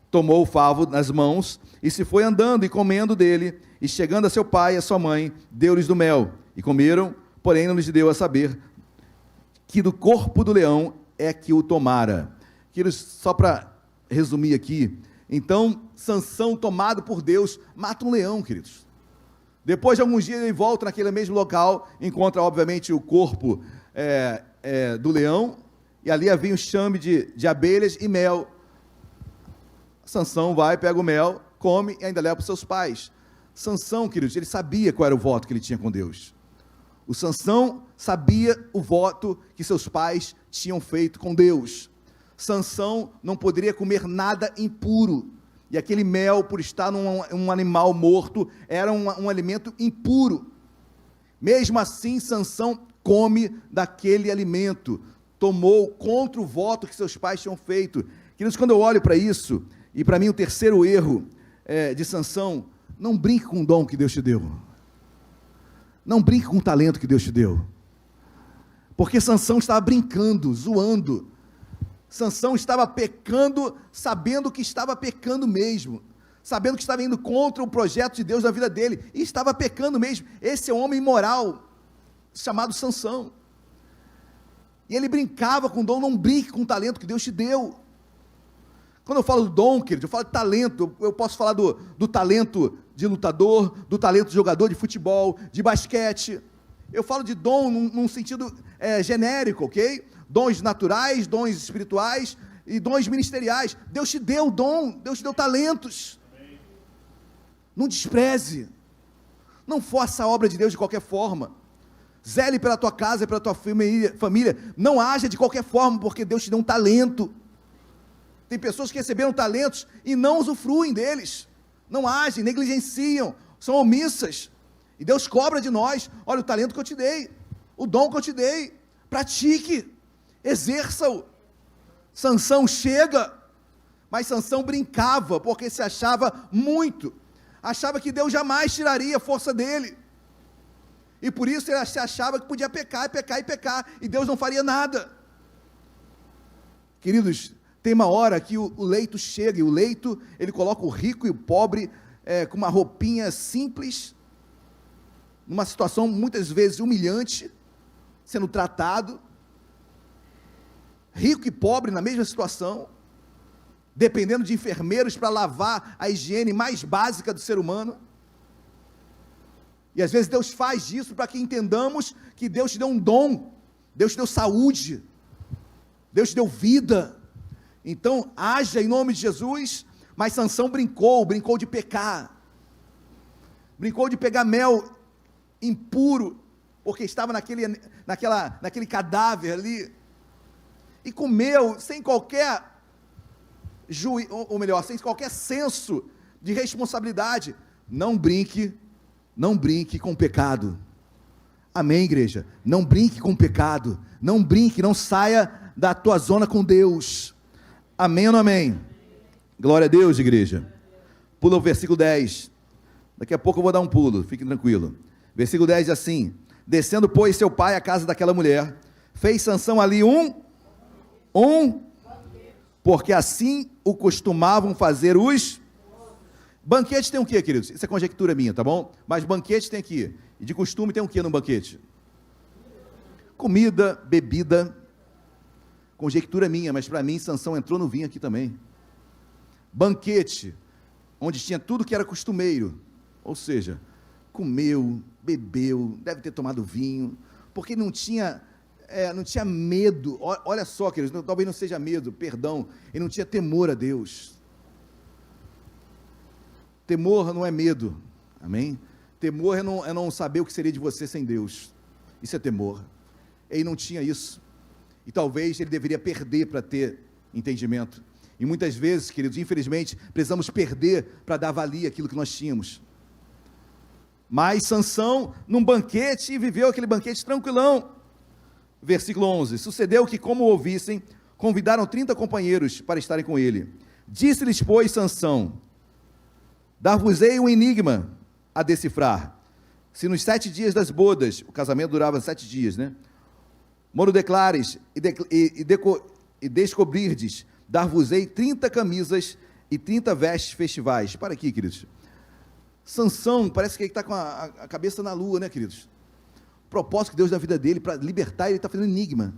Tomou o favo nas mãos, e se foi andando e comendo dele, e chegando a seu pai e a sua mãe, deu-lhes do mel, e comeram, porém não lhes deu a saber que do corpo do leão é que o tomara. Queridos, só para resumir aqui, então, Sansão, tomado por Deus, mata um leão, queridos. Depois de alguns dias ele volta naquele mesmo local, encontra obviamente o corpo do leão, e ali havia um enxame de abelhas e mel. Sansão vai, pega o mel, come e ainda leva para os seus pais. Sansão, queridos, ele sabia qual era o voto que ele tinha com Deus. O Sansão sabia o voto que seus pais tinham feito com Deus. Sansão não poderia comer nada impuro, e aquele mel, por estar num animal morto, era um alimento impuro. Mesmo assim, Sansão come daquele alimento, tomou contra o voto que seus pais tinham feito. Queridos, quando eu olho para isso, e para mim o terceiro erro de Sansão, não brinque com o dom que Deus te deu, não brinque com o talento que Deus te deu, porque Sansão estava brincando, zoando. Sansão estava pecando, sabendo que estava pecando mesmo, sabendo que estava indo contra o projeto de Deus na vida dele, e estava pecando mesmo. Esse é um homem imoral, chamado Sansão, e ele brincava com o dom. Não brinque com o talento que Deus te deu. Quando eu falo do dom, querido, eu falo de talento. Eu posso falar do talento de lutador, do talento de jogador de futebol, de basquete. Eu falo de dom num sentido genérico, ok? Dons naturais, dons espirituais e dons ministeriais. Deus te deu dom, Deus te deu talentos. Amém. Não despreze, não force a obra de Deus de qualquer forma. Zele pela tua casa e pela tua família. Não haja de qualquer forma, porque Deus te deu um talento. Tem pessoas que receberam talentos e não usufruem deles, não agem, negligenciam, são omissas, e Deus cobra de nós. Olha o talento que eu te dei, o dom que eu te dei, pratique, exerça-o. Sansão chega, mas Sansão brincava, porque se achava muito, achava que Deus jamais tiraria a força dele, e por isso ele se achava que podia pecar, e Deus não faria nada. Queridos, tem uma hora que o leito chega, e o leito, ele coloca o rico e o pobre, com uma roupinha simples, numa situação muitas vezes humilhante, sendo tratado, rico e pobre na mesma situação, dependendo de enfermeiros para lavar a higiene mais básica do ser humano. E às vezes Deus faz isso para que entendamos que Deus te deu um dom, Deus te deu saúde, Deus te deu vida. Então haja em nome de Jesus. Mas Sansão brincou de pecar, brincou de pegar mel impuro, porque estava naquele cadáver ali, e comeu sem qualquer sem qualquer senso de responsabilidade. Não brinque com o pecado. Amém, igreja? Não brinque com o pecado, não brinque, não saia da tua zona com Deus. Amém ou não amém? Glória a Deus, igreja. Pula o versículo 10, Daqui a pouco eu vou dar um pulo, fique tranquilo. Versículo 10 diz assim: descendo, pois, seu pai à casa daquela mulher, fez Sansão ali porque assim o costumavam fazer os... Banquete tem o quê, queridos? Isso é conjectura minha, tá bom? Mas banquete tem aqui. E de costume tem o quê no banquete? Comida, bebida. Conjectura minha, mas para mim Sansão entrou no vinho aqui também. Banquete, onde tinha tudo que era costumeiro. Ou seja, comeu, bebeu, deve ter tomado vinho, porque não tinha medo. Olha só, queridos, talvez não seja medo, perdão, ele não tinha temor a Deus. Temor não é medo, amém? Temor é não saber o que seria de você sem Deus. Isso é temor. Ele não tinha isso, e talvez ele deveria perder para ter entendimento. E muitas vezes, queridos, infelizmente, precisamos perder para dar valia àquilo que nós tínhamos. Mas Sansão, num banquete, viveu aquele banquete tranquilão. Versículo 11, sucedeu que, como o ouvissem, convidaram 30 companheiros para estarem com ele. Disse-lhes, pois, Sansão: dar-vos-ei um enigma a decifrar. Se nos 7 dias das bodas, o casamento durava 7 dias, né? Moro declares e descobrirdes, dar-vos-ei 30 camisas e 30 vestes festivais. Para aqui, queridos. Sansão, parece que ele está com a cabeça na lua, né, queridos? O propósito que Deus dá na vida dele, para libertar, ele está fazendo enigma.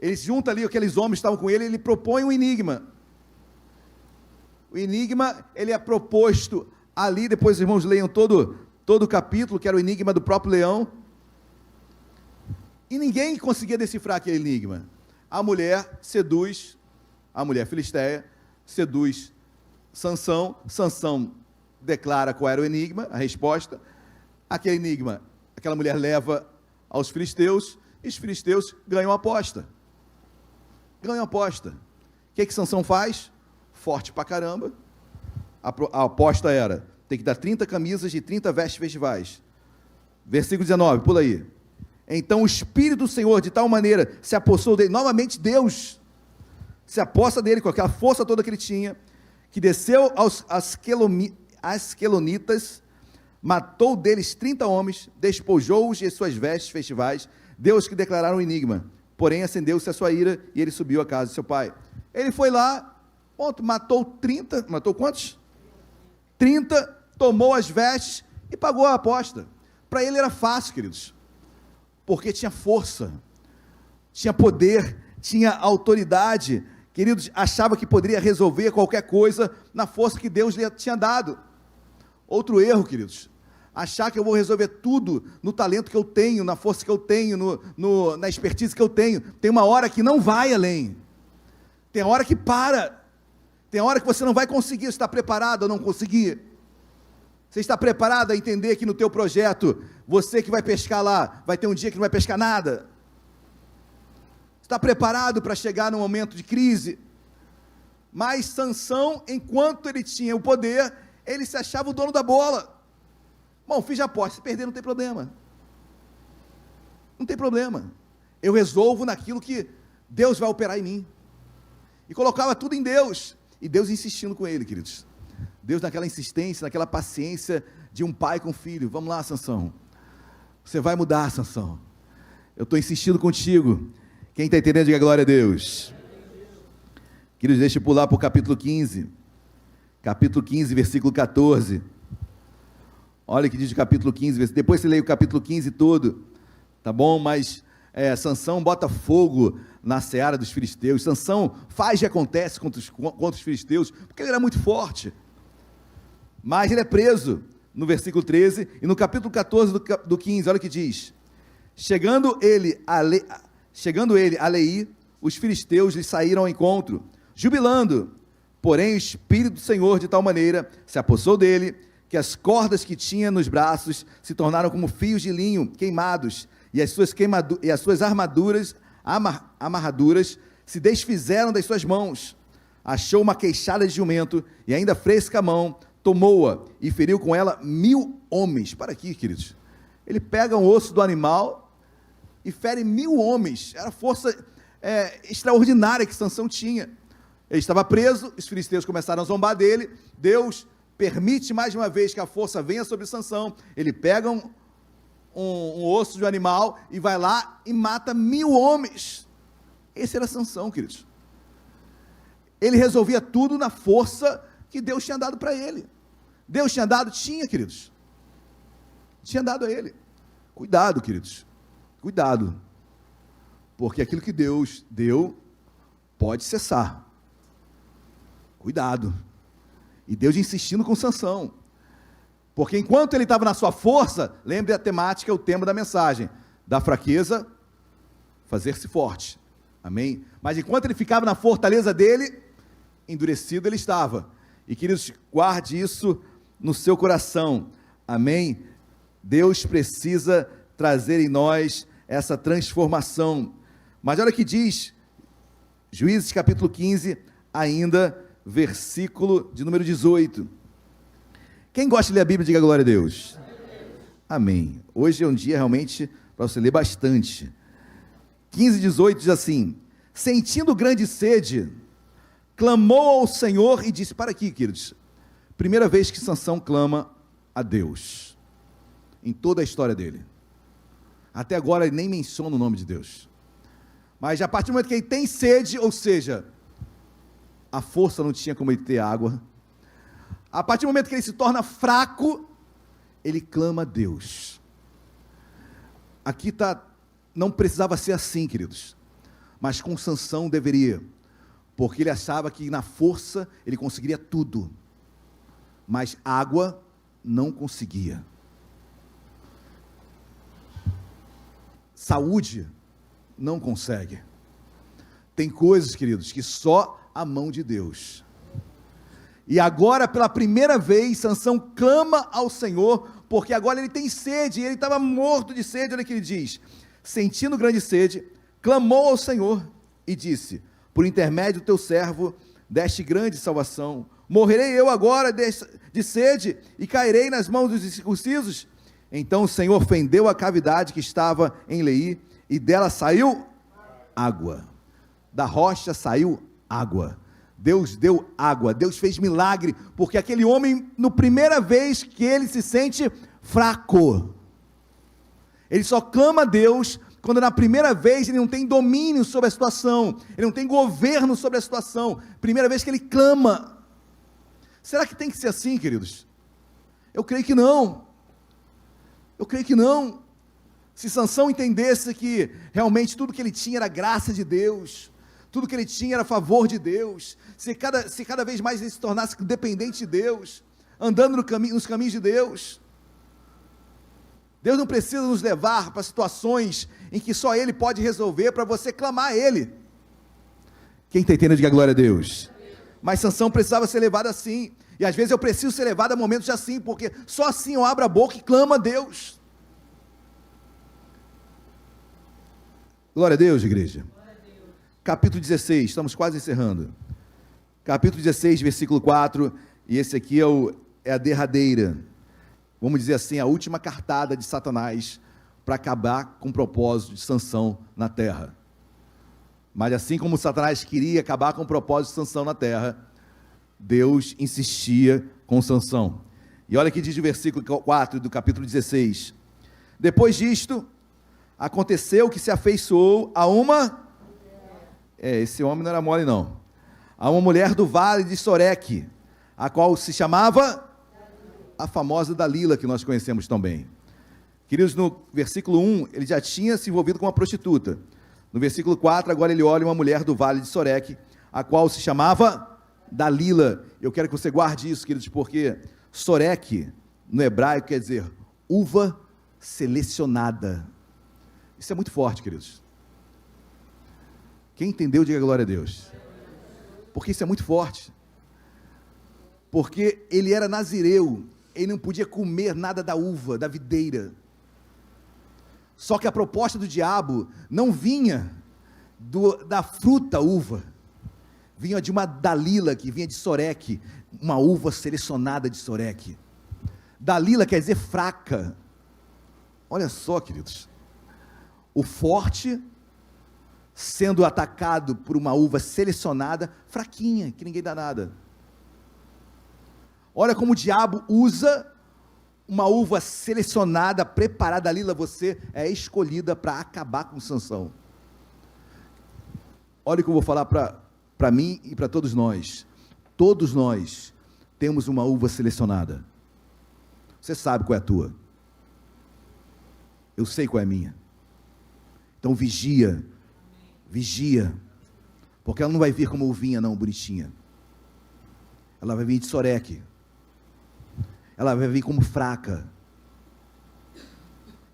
Ele se junta ali, aqueles homens que estavam com ele, ele propõe um enigma. O enigma, ele é proposto ali, depois os irmãos leiam todo o capítulo, que era o enigma do próprio leão, e ninguém conseguia decifrar aquele enigma. A mulher seduz, a mulher filisteia, seduz Sansão, Sansão declara qual era o enigma, a resposta, aquele enigma, aquela mulher leva aos filisteus, e os filisteus ganham a aposta. Ganham a aposta. O que Sansão faz? Forte pra caramba. A aposta era, tem que dar 30 camisas e 30 vestes festivais. Versículo 19, pula aí. Então o Espírito do Senhor, de tal maneira, se apossou dele, novamente Deus se aposta dele, com aquela força toda que ele tinha, que desceu aos Asquelonitas, matou deles 30 homens, despojou-os de suas vestes festivais, Deus que declararam o enigma, porém acendeu-se a sua ira, e ele subiu à casa de seu pai. Ele foi lá, ponto, matou 30, matou quantos? 30, tomou as vestes e pagou a aposta. Para ele era fácil, queridos, porque tinha força, tinha poder, tinha autoridade, queridos, achava que poderia resolver qualquer coisa na força que Deus lhe tinha dado. Outro erro, queridos, achar que eu vou resolver tudo no talento que eu tenho, na força que eu tenho, na expertise que eu tenho. Tem uma hora que não vai além, tem hora que para, tem hora que você não vai conseguir. Você está preparado a não conseguir? Você está preparado a entender que no teu projeto, você que vai pescar lá, vai ter um dia que não vai pescar nada? Está preparado para chegar num momento de crise? Mas Sansão, enquanto ele tinha o poder, ele se achava o dono da bola. Bom, fiz a aposta, se perder não tem problema. Não tem problema. Eu resolvo naquilo que Deus vai operar em mim. E colocava tudo em Deus. E Deus insistindo com ele, queridos. Deus naquela insistência, naquela paciência de um pai com um filho. Vamos lá, Sansão. Você vai mudar, Sansão. Eu estou insistindo contigo. Quem está entendendo, diga glória a Deus. Queridos, deixa eu pular para o capítulo 15. Capítulo 15, versículo 14. Olha o que diz o capítulo 15. Depois você lê o capítulo 15 todo. Tá bom? Mas Sansão bota fogo na seara dos filisteus. Sansão faz e acontece contra os filisteus, porque ele era muito forte. Mas ele é preso no versículo 13, e no capítulo 14 do 15, olha o que diz: chegando ele a Leí, os filisteus lhe saíram ao encontro, jubilando, porém o Espírito do Senhor de tal maneira se apossou dele, que as cordas que tinha nos braços se tornaram como fios de linho queimados, e as suas amarraduras se desfizeram das suas mãos. Achou uma queixada de jumento, e ainda fresca a mão, tomou-a, e feriu com ela 1000 homens. Para aqui, queridos, ele pega um osso do animal, e fere 1000 homens, era a força extraordinária que Sansão tinha. Ele estava preso, os filisteus começaram a zombar dele, Deus permite mais uma vez que a força venha sobre Sansão, ele pega um osso de um animal e vai lá e mata 1000 homens. Esse era Sansão, queridos. Ele resolvia tudo na força que Deus tinha dado para ele. Deus tinha dado? Tinha, queridos. Tinha dado a ele. Cuidado, queridos. Cuidado. Porque aquilo que Deus deu pode cessar. Cuidado. E Deus insistindo com Sansão. Porque enquanto ele estava na sua força, lembre a temática, o tema da mensagem, da fraqueza, fazer-se forte. Amém? Mas enquanto ele ficava na fortaleza dele, endurecido ele estava. E queridos, guarde isso no seu coração. Amém? Deus precisa trazer em nós essa transformação. Mas olha o que diz, Juízes capítulo 15, ainda, versículo de número 18. Quem gosta de ler a Bíblia, diga glória a Deus. Amém. Hoje é um dia realmente para você ler bastante. 15, 18 diz assim: sentindo grande sede, clamou ao Senhor e disse, para aqui, queridos, primeira vez que Sansão clama a Deus, em toda a história dele. Até agora ele nem menciona o nome de Deus. Mas a partir do momento que ele tem sede, ou seja, a força não tinha como ele ter água, a partir do momento que ele se torna fraco, ele clama a Deus. Aqui não precisava ser assim, queridos, mas com Sansão deveria, porque ele achava que na força ele conseguiria tudo, mas água não conseguia. Saúde não consegue. Tem coisas, queridos, que só a mão de Deus. E agora, pela primeira vez, Sansão clama ao Senhor, porque agora ele tem sede, e ele estava morto de sede. Olha o que ele diz: sentindo grande sede, clamou ao Senhor e disse, por intermédio do teu servo, deste grande salvação, morrerei eu agora de sede, e cairei nas mãos dos incircuncisos? Então o Senhor fendeu a cavidade que estava em Leí, e dela saiu água, da rocha saiu água. Deus deu água, Deus fez milagre, porque aquele homem, na primeira vez que ele se sente fraco, ele só clama a Deus quando na primeira vez ele não tem domínio sobre a situação, ele não tem governo sobre a situação, primeira vez que ele clama. Será que tem que ser assim, queridos? Eu creio que não. Eu creio que não. Se Sansão entendesse que realmente tudo que ele tinha era graça de Deus, tudo que ele tinha era favor de Deus, se cada vez mais ele se tornasse dependente de Deus, andando nos caminhos de Deus, Deus não precisa nos levar para situações em que só Ele pode resolver, para você clamar a Ele. Quem está entendendo, diga glória a Deus. Mas Sansão precisava ser levado assim, e às vezes eu preciso ser levado a momentos assim, porque só assim eu abro a boca e clamo a Deus. Glória a Deus, igreja. Capítulo 16, estamos quase encerrando. Capítulo 16, versículo 4, e esse aqui é a derradeira, vamos dizer assim, a última cartada de Satanás para acabar com o propósito de Sansão na terra. Mas assim como Satanás queria acabar com o propósito de Sansão na terra, Deus insistia com Sansão. E olha que diz o versículo 4 do capítulo 16: depois disto, aconteceu que se afeiçoou a uma... esse homem não era mole não, a uma mulher do vale de Soreque, a qual se chamava a famosa Dalila, que nós conhecemos tão bem. Queridos, no versículo 1, ele já tinha se envolvido com uma prostituta. No versículo 4, agora ele olha uma mulher do vale de Soreque, a qual se chamava Dalila. Eu quero que você guarde isso, queridos, porque Soreque, no hebraico, quer dizer uva selecionada. Isso é muito forte, queridos. Quem entendeu, diga glória a Deus. Porque isso é muito forte. Porque ele era nazireu, ele não podia comer nada da uva, da videira. Só que a proposta do diabo não vinha da fruta uva, vinha de uma Dalila, que vinha de Soreque, uma uva selecionada de Soreque. Dalila quer dizer fraca. Olha só, queridos, o forte sendo atacado por uma uva selecionada, fraquinha, que ninguém dá nada. Olha como o diabo usa uma uva selecionada, preparada. Dalila, você é escolhida para acabar com Sansão. Olha o que eu vou falar para mim e para todos nós. Todos nós temos uma uva selecionada. Você sabe qual é a tua. Eu sei qual é a minha. Então vigia, vigia, porque ela não vai vir como uvinha não, bonitinha. Ela vai vir de soreque. Ela vai vir como fraca.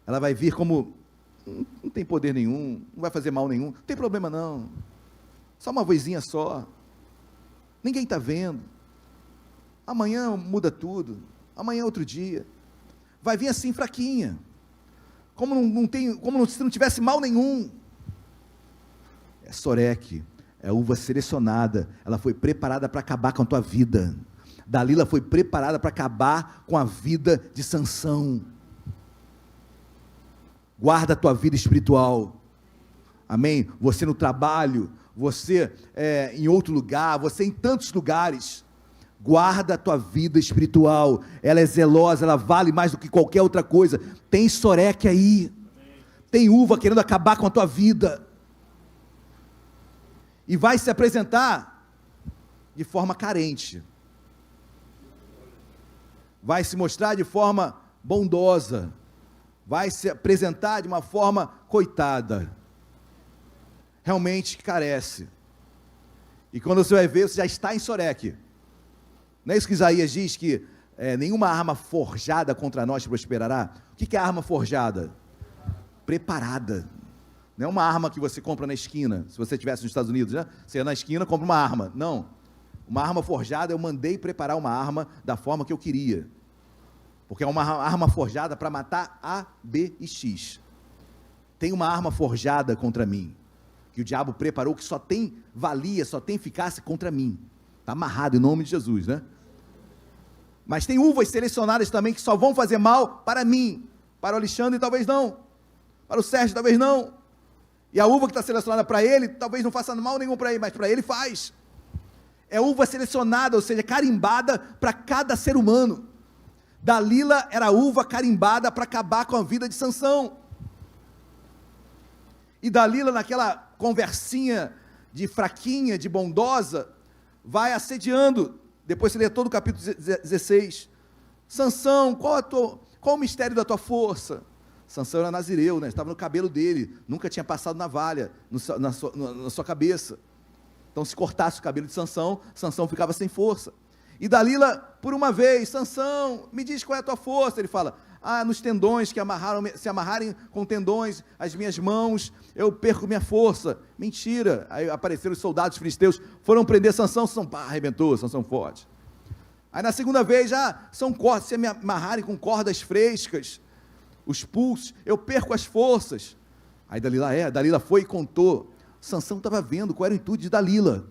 Ela vai vir como, não tem poder nenhum, não vai fazer mal nenhum, não tem problema não. Só uma vozinha só. Ninguém está vendo. Amanhã muda tudo. Amanhã é outro dia. Vai vir assim fraquinha. Como se não tivesse mal nenhum. É soreque, é uva selecionada. Ela foi preparada para acabar com a tua vida. Dalila foi preparada para acabar com a vida de Sansão. Guarda a tua vida espiritual. Amém? Você no trabalho, você em outro lugar, você em tantos lugares. Guarda a tua vida espiritual. Ela é zelosa, ela vale mais do que qualquer outra coisa. Tem soreque aí. Tem uva querendo acabar com a tua vida. E vai se apresentar de forma carente. Vai se mostrar de forma bondosa. Vai se apresentar de uma forma coitada. Realmente carece. E quando você vai ver, você já está em soreque. Não é isso que Isaías diz, que nenhuma arma forjada contra nós prosperará? O que é arma forjada? Preparada. Não é uma arma que você compra na esquina. Se você estivesse nos Estados Unidos, né? Você ia na esquina, compra uma arma. Não. Uma arma forjada, eu mandei preparar uma arma da forma que eu queria. Porque é uma arma forjada para matar A, B e X. Tem uma arma forjada contra mim, que o diabo preparou, que só tem valia, só tem eficácia contra mim. Está amarrado em nome de Jesus, né? Mas tem uvas selecionadas também que só vão fazer mal para mim, para o Alexandre talvez não, para o Sérgio talvez não, e a uva que está selecionada para ele, talvez não faça mal nenhum para ele, mas para ele faz. É uva selecionada, ou seja, carimbada para cada ser humano. Dalila era a uva carimbada para acabar com a vida de Sansão. E Dalila, naquela conversinha de fraquinha, de bondosa, vai assediando. Depois você lê todo o capítulo 16. Sansão, qual o mistério da tua força? Sansão era nazireu, né? Estava no cabelo dele, nunca tinha passado navalha na sua cabeça. Então, se cortasse o cabelo de Sansão, Sansão ficava sem força. E Dalila, por uma vez, Sansão, me diz qual é a tua força. Ele fala, nos tendões que se amarrarem com tendões as minhas mãos, eu perco minha força. Mentira. Aí apareceram os soldados filisteus, foram prender Sansão, arrebentou, Sansão forte. Aí na segunda vez, são cordas, se me amarrarem com cordas frescas, os pulsos, eu perco as forças. Aí Dalila foi e contou. Sansão estava vendo qual era o intuito de Dalila,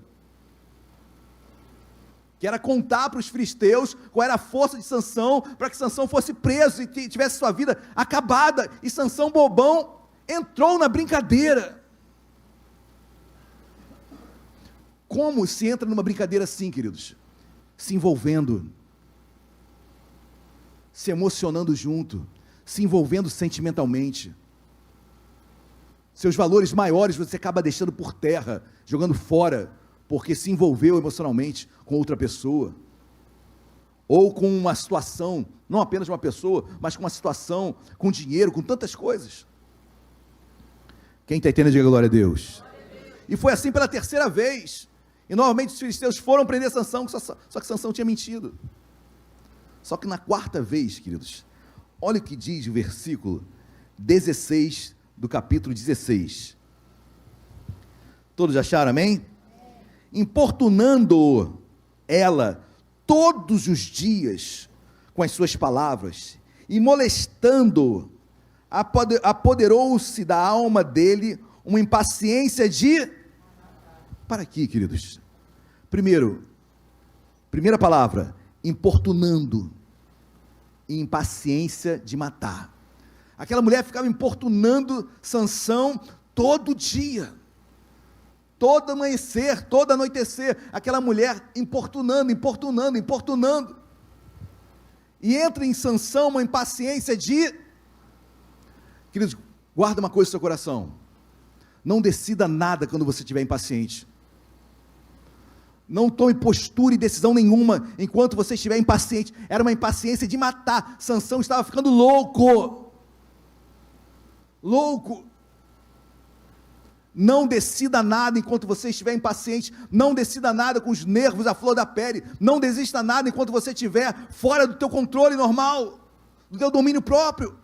que era contar para os filisteus qual era a força de Sansão, para que Sansão fosse preso e tivesse sua vida acabada, e Sansão bobão entrou na brincadeira. Como se entra numa brincadeira assim, queridos? Se envolvendo, se emocionando junto, se envolvendo sentimentalmente. Seus valores maiores você acaba deixando por terra, jogando fora, porque se envolveu emocionalmente com outra pessoa, ou com uma situação, não apenas uma pessoa, mas com uma situação, com dinheiro, com tantas coisas. Quem está entendendo, diga glória a Deus. E foi assim pela terceira vez, e novamente os filisteus foram prender Sansão, só que Sansão tinha mentido. Só que na quarta vez, queridos, olha o que diz o versículo 16 do capítulo 16. Todos acharam, amém? Importunando ela todos os dias com as suas palavras e molestando, apoderou-se da alma dele uma impaciência de... Para aqui, queridos. Primeira palavra, importunando, e impaciência de matar. Aquela mulher ficava importunando Sansão todo dia, todo amanhecer, todo anoitecer, aquela mulher importunando. e entra em Sansão uma impaciência de... Queridos, guarda uma coisa no seu coração: não decida nada quando você estiver impaciente. Não tome postura e decisão nenhuma enquanto você estiver impaciente. Era uma impaciência de matar. Sansão estava ficando louco. Louco. Não decida nada enquanto você estiver impaciente. Não decida nada com os nervos à flor da pele. Não desista nada enquanto você estiver fora do teu controle normal, do teu domínio próprio.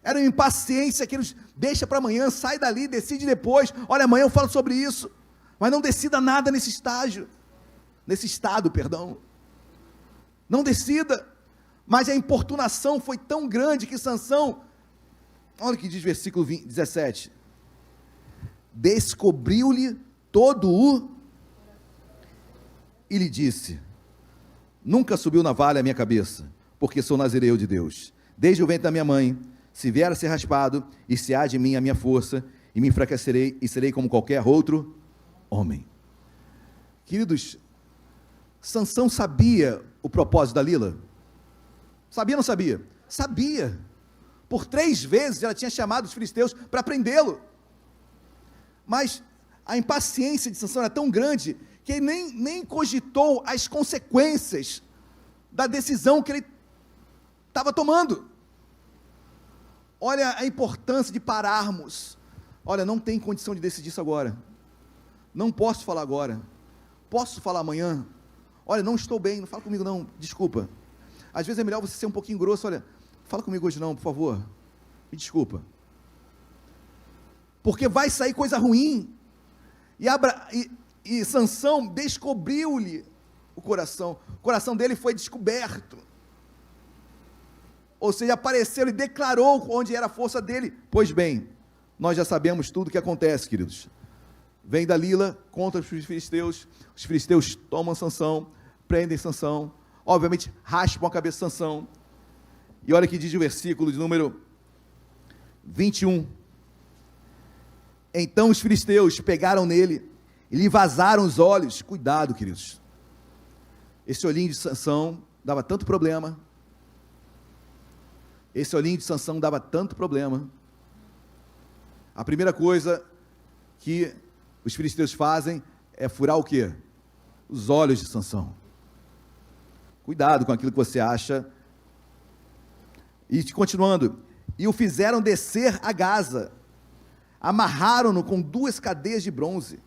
Era uma impaciência que eles deixa para amanhã, sai dali, decide depois. Olha, amanhã eu falo sobre isso. Mas não decida nada nesse estado, perdão. Não decida. Mas a importunação foi tão grande que Sansão, olha o que diz versículo 17, descobriu-lhe todo o, e lhe disse: nunca subiu navalha à minha cabeça, porque sou nazireu de Deus, desde o ventre da minha mãe. Se vier a ser raspado, e se há de mim a minha força, e me enfraquecerei, e serei como qualquer outro homem. Queridos, Sansão sabia o propósito da Dalila? Sabia ou não sabia? Sabia. Por 3 vezes ela tinha chamado os filisteus para prendê-lo. Mas a impaciência de Sansão era tão grande que ele nem cogitou as consequências da decisão que ele estava tomando. Olha a importância de pararmos. Olha, não tem condição de decidir isso agora. Não posso falar agora. Posso falar amanhã? Olha, não estou bem, não fala comigo não, desculpa. Às vezes é melhor você ser um pouquinho grosso. Olha, fala comigo hoje não, por favor. Me desculpa. Porque vai sair coisa ruim. E Sansão descobriu-lhe o coração. O coração dele foi descoberto. Ou seja, apareceu e declarou onde era a força dele. Pois bem, nós já sabemos tudo o que acontece, queridos. Vem Dalila contra os filisteus tomam Sansão, prendem Sansão, obviamente raspam a cabeça de Sansão, e olha que diz o versículo de número 21, então os filisteus pegaram nele, e lhe vazaram os olhos. Cuidado, queridos, esse olhinho de Sansão dava tanto problema, a primeira coisa que os filisteus fazem é furar o quê? Os olhos de Sansão. Cuidado com aquilo que você acha. E continuando, e o fizeram descer a Gaza, amarraram-no com 2 cadeias de bronze,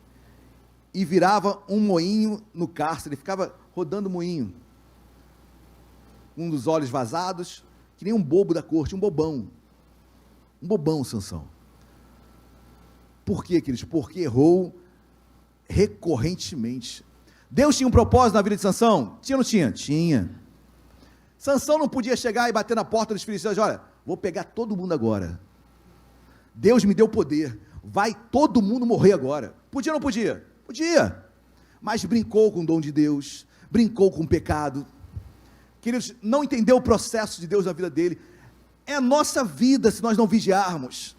e virava um moinho no cárcere, ele ficava rodando o moinho, um dos olhos vazados, que nem um bobo da corte, um bobão Sansão. Por quê, queridos? Porque errou recorrentemente. Deus tinha um propósito na vida de Sansão? Tinha ou não tinha? Tinha. Sansão não podia chegar e bater na porta dos filisteus: olha, vou pegar todo mundo agora. Deus me deu poder, vai todo mundo morrer agora. Podia ou não podia? Podia. Mas brincou com o dom de Deus, brincou com o pecado. Queridos, não entendeu o processo de Deus na vida dele. É a nossa vida se nós não vigiarmos.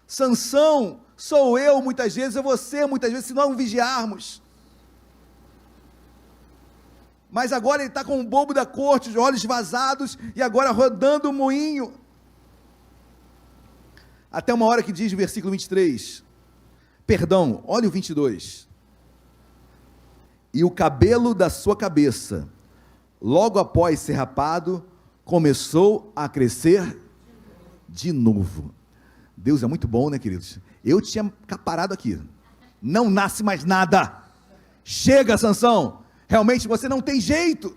Sansão sou eu muitas vezes, é você muitas vezes, se não vigiarmos. Mas agora ele está com um bobo da corte, os olhos vazados, e agora rodando o moinho. Até uma hora que diz o versículo 23, perdão, olha o 22, e o cabelo da sua cabeça, logo após ser rapado, começou a crescer de novo. Deus é muito bom, né, queridos? Eu tinha parado aqui, não nasce mais nada, chega, Sansão, realmente você não tem jeito,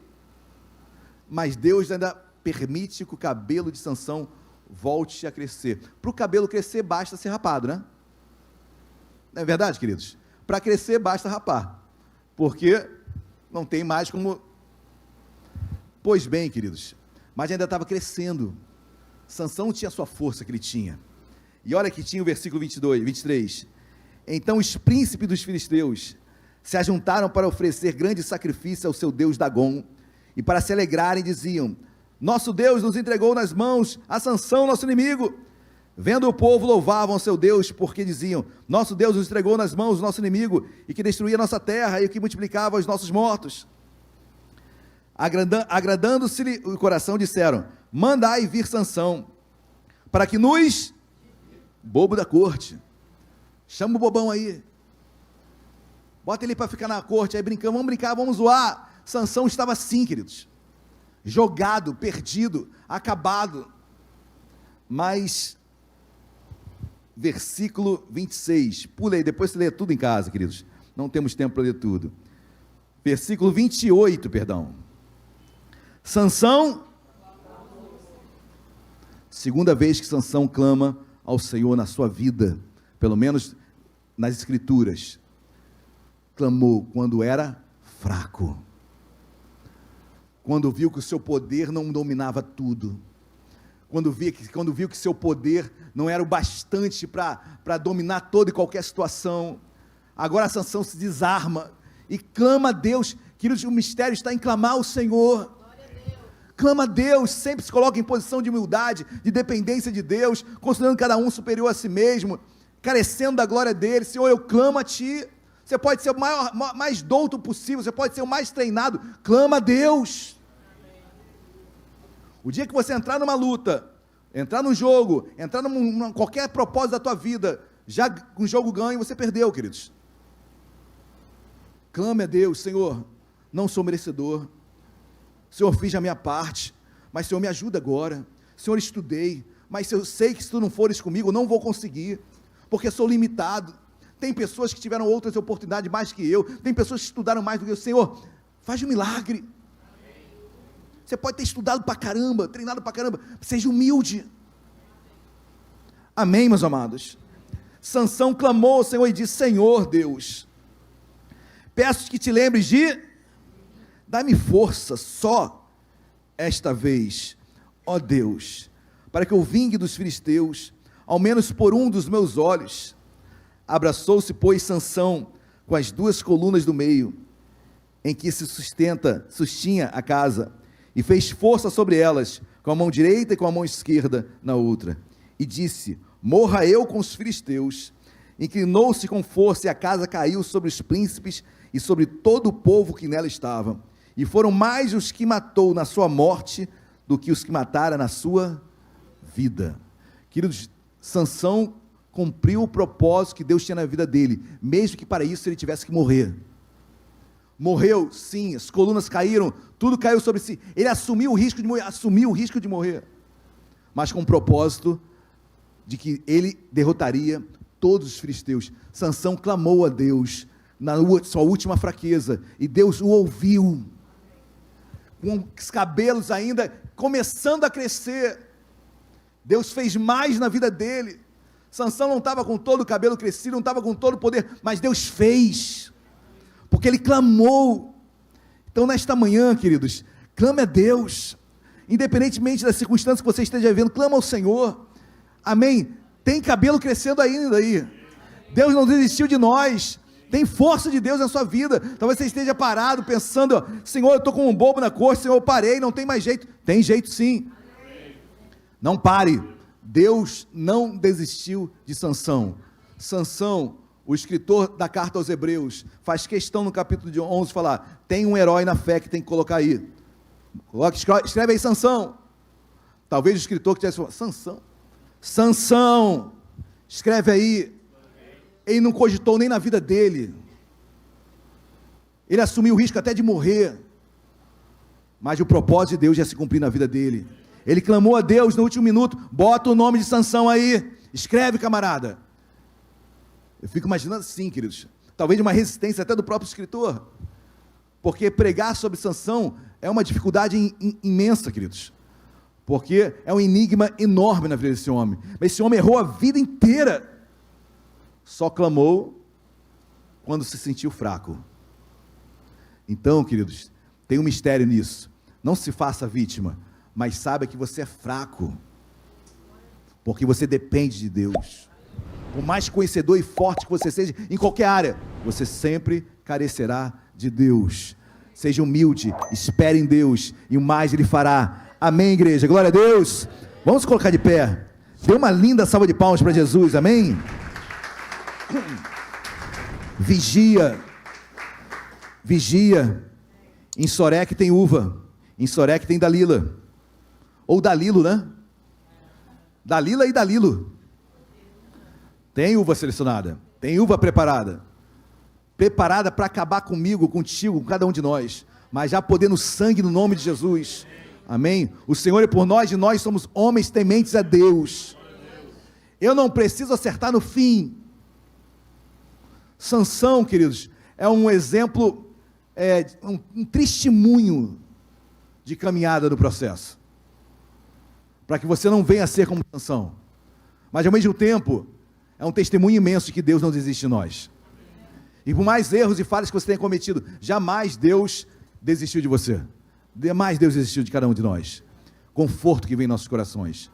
mas Deus ainda permite que o cabelo de Sansão volte a crescer. Para o cabelo crescer basta ser rapado, né? Não é verdade, queridos? Para crescer basta rapar, porque não tem mais como. Pois bem, queridos, mas ainda estava crescendo. Sansão não tinha a sua força que ele tinha. E olha que tinha o versículo 23, então os príncipes dos filisteus se ajuntaram para oferecer grande sacrifício ao seu Deus Dagom, e para se alegrarem diziam: nosso Deus nos entregou nas mãos a Sansão, nosso inimigo. Vendo o povo, louvavam ao seu Deus, porque diziam: nosso Deus nos entregou nas mãos do nosso inimigo, e que destruía a nossa terra, e que multiplicava os nossos mortos. Agradando-se-lhe o coração, disseram: mandai vir Sansão, para que nos... Bobo da corte, chama o bobão aí, bota ele para ficar na corte, aí brincamos, vamos brincar, vamos zoar. Sansão estava assim, queridos, jogado, perdido, acabado. Mas, versículo 26, pula aí, depois você lê tudo em casa, queridos, não temos tempo para ler tudo. Versículo 28, perdão. Sansão, segunda vez que Sansão clama ao Senhor na sua vida, pelo menos nas escrituras, clamou quando era fraco, quando viu que o seu poder não dominava tudo, quando viu que seu poder não era o bastante para dominar toda e qualquer situação. Agora Sansão se desarma e clama a Deus. Queridos, o mistério está em clamar ao Senhor. Clama a Deus, sempre se coloca em posição de humildade, de dependência de Deus, considerando cada um superior a si mesmo, carecendo da glória dele. Senhor, eu clamo a Ti. Você pode ser o mais douto possível, você pode ser o mais treinado, clama a Deus. O dia que você entrar numa luta, entrar num jogo, entrar num qualquer propósito da tua vida, já com o jogo ganho, você perdeu, queridos. Clame a Deus: Senhor, não sou merecedor, Senhor, fiz a minha parte, mas Senhor, me ajuda agora. Senhor, estudei, mas eu sei que se Tu não fores comigo, eu não vou conseguir, porque sou limitado. Tem pessoas que tiveram outras oportunidades mais que eu, tem pessoas que estudaram mais do que eu. Senhor, faz um milagre. Você pode ter estudado pra caramba, treinado pra caramba, seja humilde. Amém, meus amados? Sansão clamou ao Senhor e disse: Senhor Deus, peço que te lembres de... Dá-me força só esta vez, ó Deus, para que eu vingue dos filisteus, ao menos por um dos meus olhos. Abraçou-se, pois, Sansão com as duas colunas do meio, em que se sustinha a casa, e fez força sobre elas, com a mão direita e com a mão esquerda na outra, e disse: morra eu com os filisteus. Inclinou-se com força, e a casa caiu sobre os príncipes e sobre todo o povo que nela estava, e foram mais os que matou na sua morte, do que os que mataram na sua vida. Queridos, Sansão cumpriu o propósito que Deus tinha na vida dele, mesmo que para isso ele tivesse que morrer. Morreu, sim, as colunas caíram, tudo caiu sobre si, ele assumiu o risco de morrer, mas com o propósito de que ele derrotaria todos os filisteus. Sansão clamou a Deus na sua última fraqueza, e Deus o ouviu, com os cabelos ainda começando a crescer. Deus fez mais na vida dele. Sansão não estava com todo o cabelo crescido, não estava com todo o poder, mas Deus fez, porque ele clamou. Então nesta manhã, queridos, clame a Deus, independentemente das circunstâncias que você esteja vivendo, clama ao Senhor. Amém? Tem cabelo crescendo ainda aí, Deus não desistiu de nós, tem força de Deus na sua vida. Talvez você esteja parado, pensando: Senhor, eu estou com um bobo na corte, Senhor, eu parei, não tem mais jeito. Tem jeito sim, não pare. Deus não desistiu de Sansão. Sansão, o escritor da carta aos Hebreus, faz questão no capítulo 11 falar: tem um herói na fé que tem que colocar aí. Escreve aí Sansão. Talvez o escritor que tivesse falado: Sansão, escreve aí. Ele não cogitou nem na vida dele, ele assumiu o risco até de morrer, mas o propósito de Deus já se cumpriu na vida dele. Ele clamou a Deus no último minuto: bota o nome de Sansão aí, escreve, camarada. Eu fico imaginando assim, queridos, talvez uma resistência até do próprio escritor, porque pregar sobre Sansão é uma dificuldade imensa, queridos, porque é um enigma enorme na vida desse homem. Mas esse homem errou a vida inteira, só clamou quando se sentiu fraco. Então, queridos, tem um mistério nisso. Não se faça vítima, mas saiba que você é fraco, porque você depende de Deus. Por mais conhecedor e forte que você seja em qualquer área, você sempre carecerá de Deus. Seja humilde, espere em Deus, e o mais Ele fará. Amém, igreja? Glória a Deus. Vamos colocar de pé. Dê uma linda salva de palmas para Jesus. Amém? Vigia, em Sorek tem uva. Em Sorek tem Dalila. Ou Dalilo, né? Dalila e Dalilo. Tem uva selecionada. Tem uva preparada. Preparada para acabar comigo, contigo, com cada um de nós. Mas já poder no sangue, no nome de Jesus. Amém? O Senhor é por nós e nós somos homens tementes a Deus. Eu não preciso acertar no fim. Sansão, queridos, é um exemplo, um testemunho de caminhada no processo. Para que você não venha a ser como Sansão. Mas ao mesmo tempo, é um testemunho imenso de que Deus não desiste de nós. E por mais erros e falhas que você tenha cometido, jamais Deus desistiu de você. Jamais Deus desistiu de cada um de nós. Conforto que vem em nossos corações.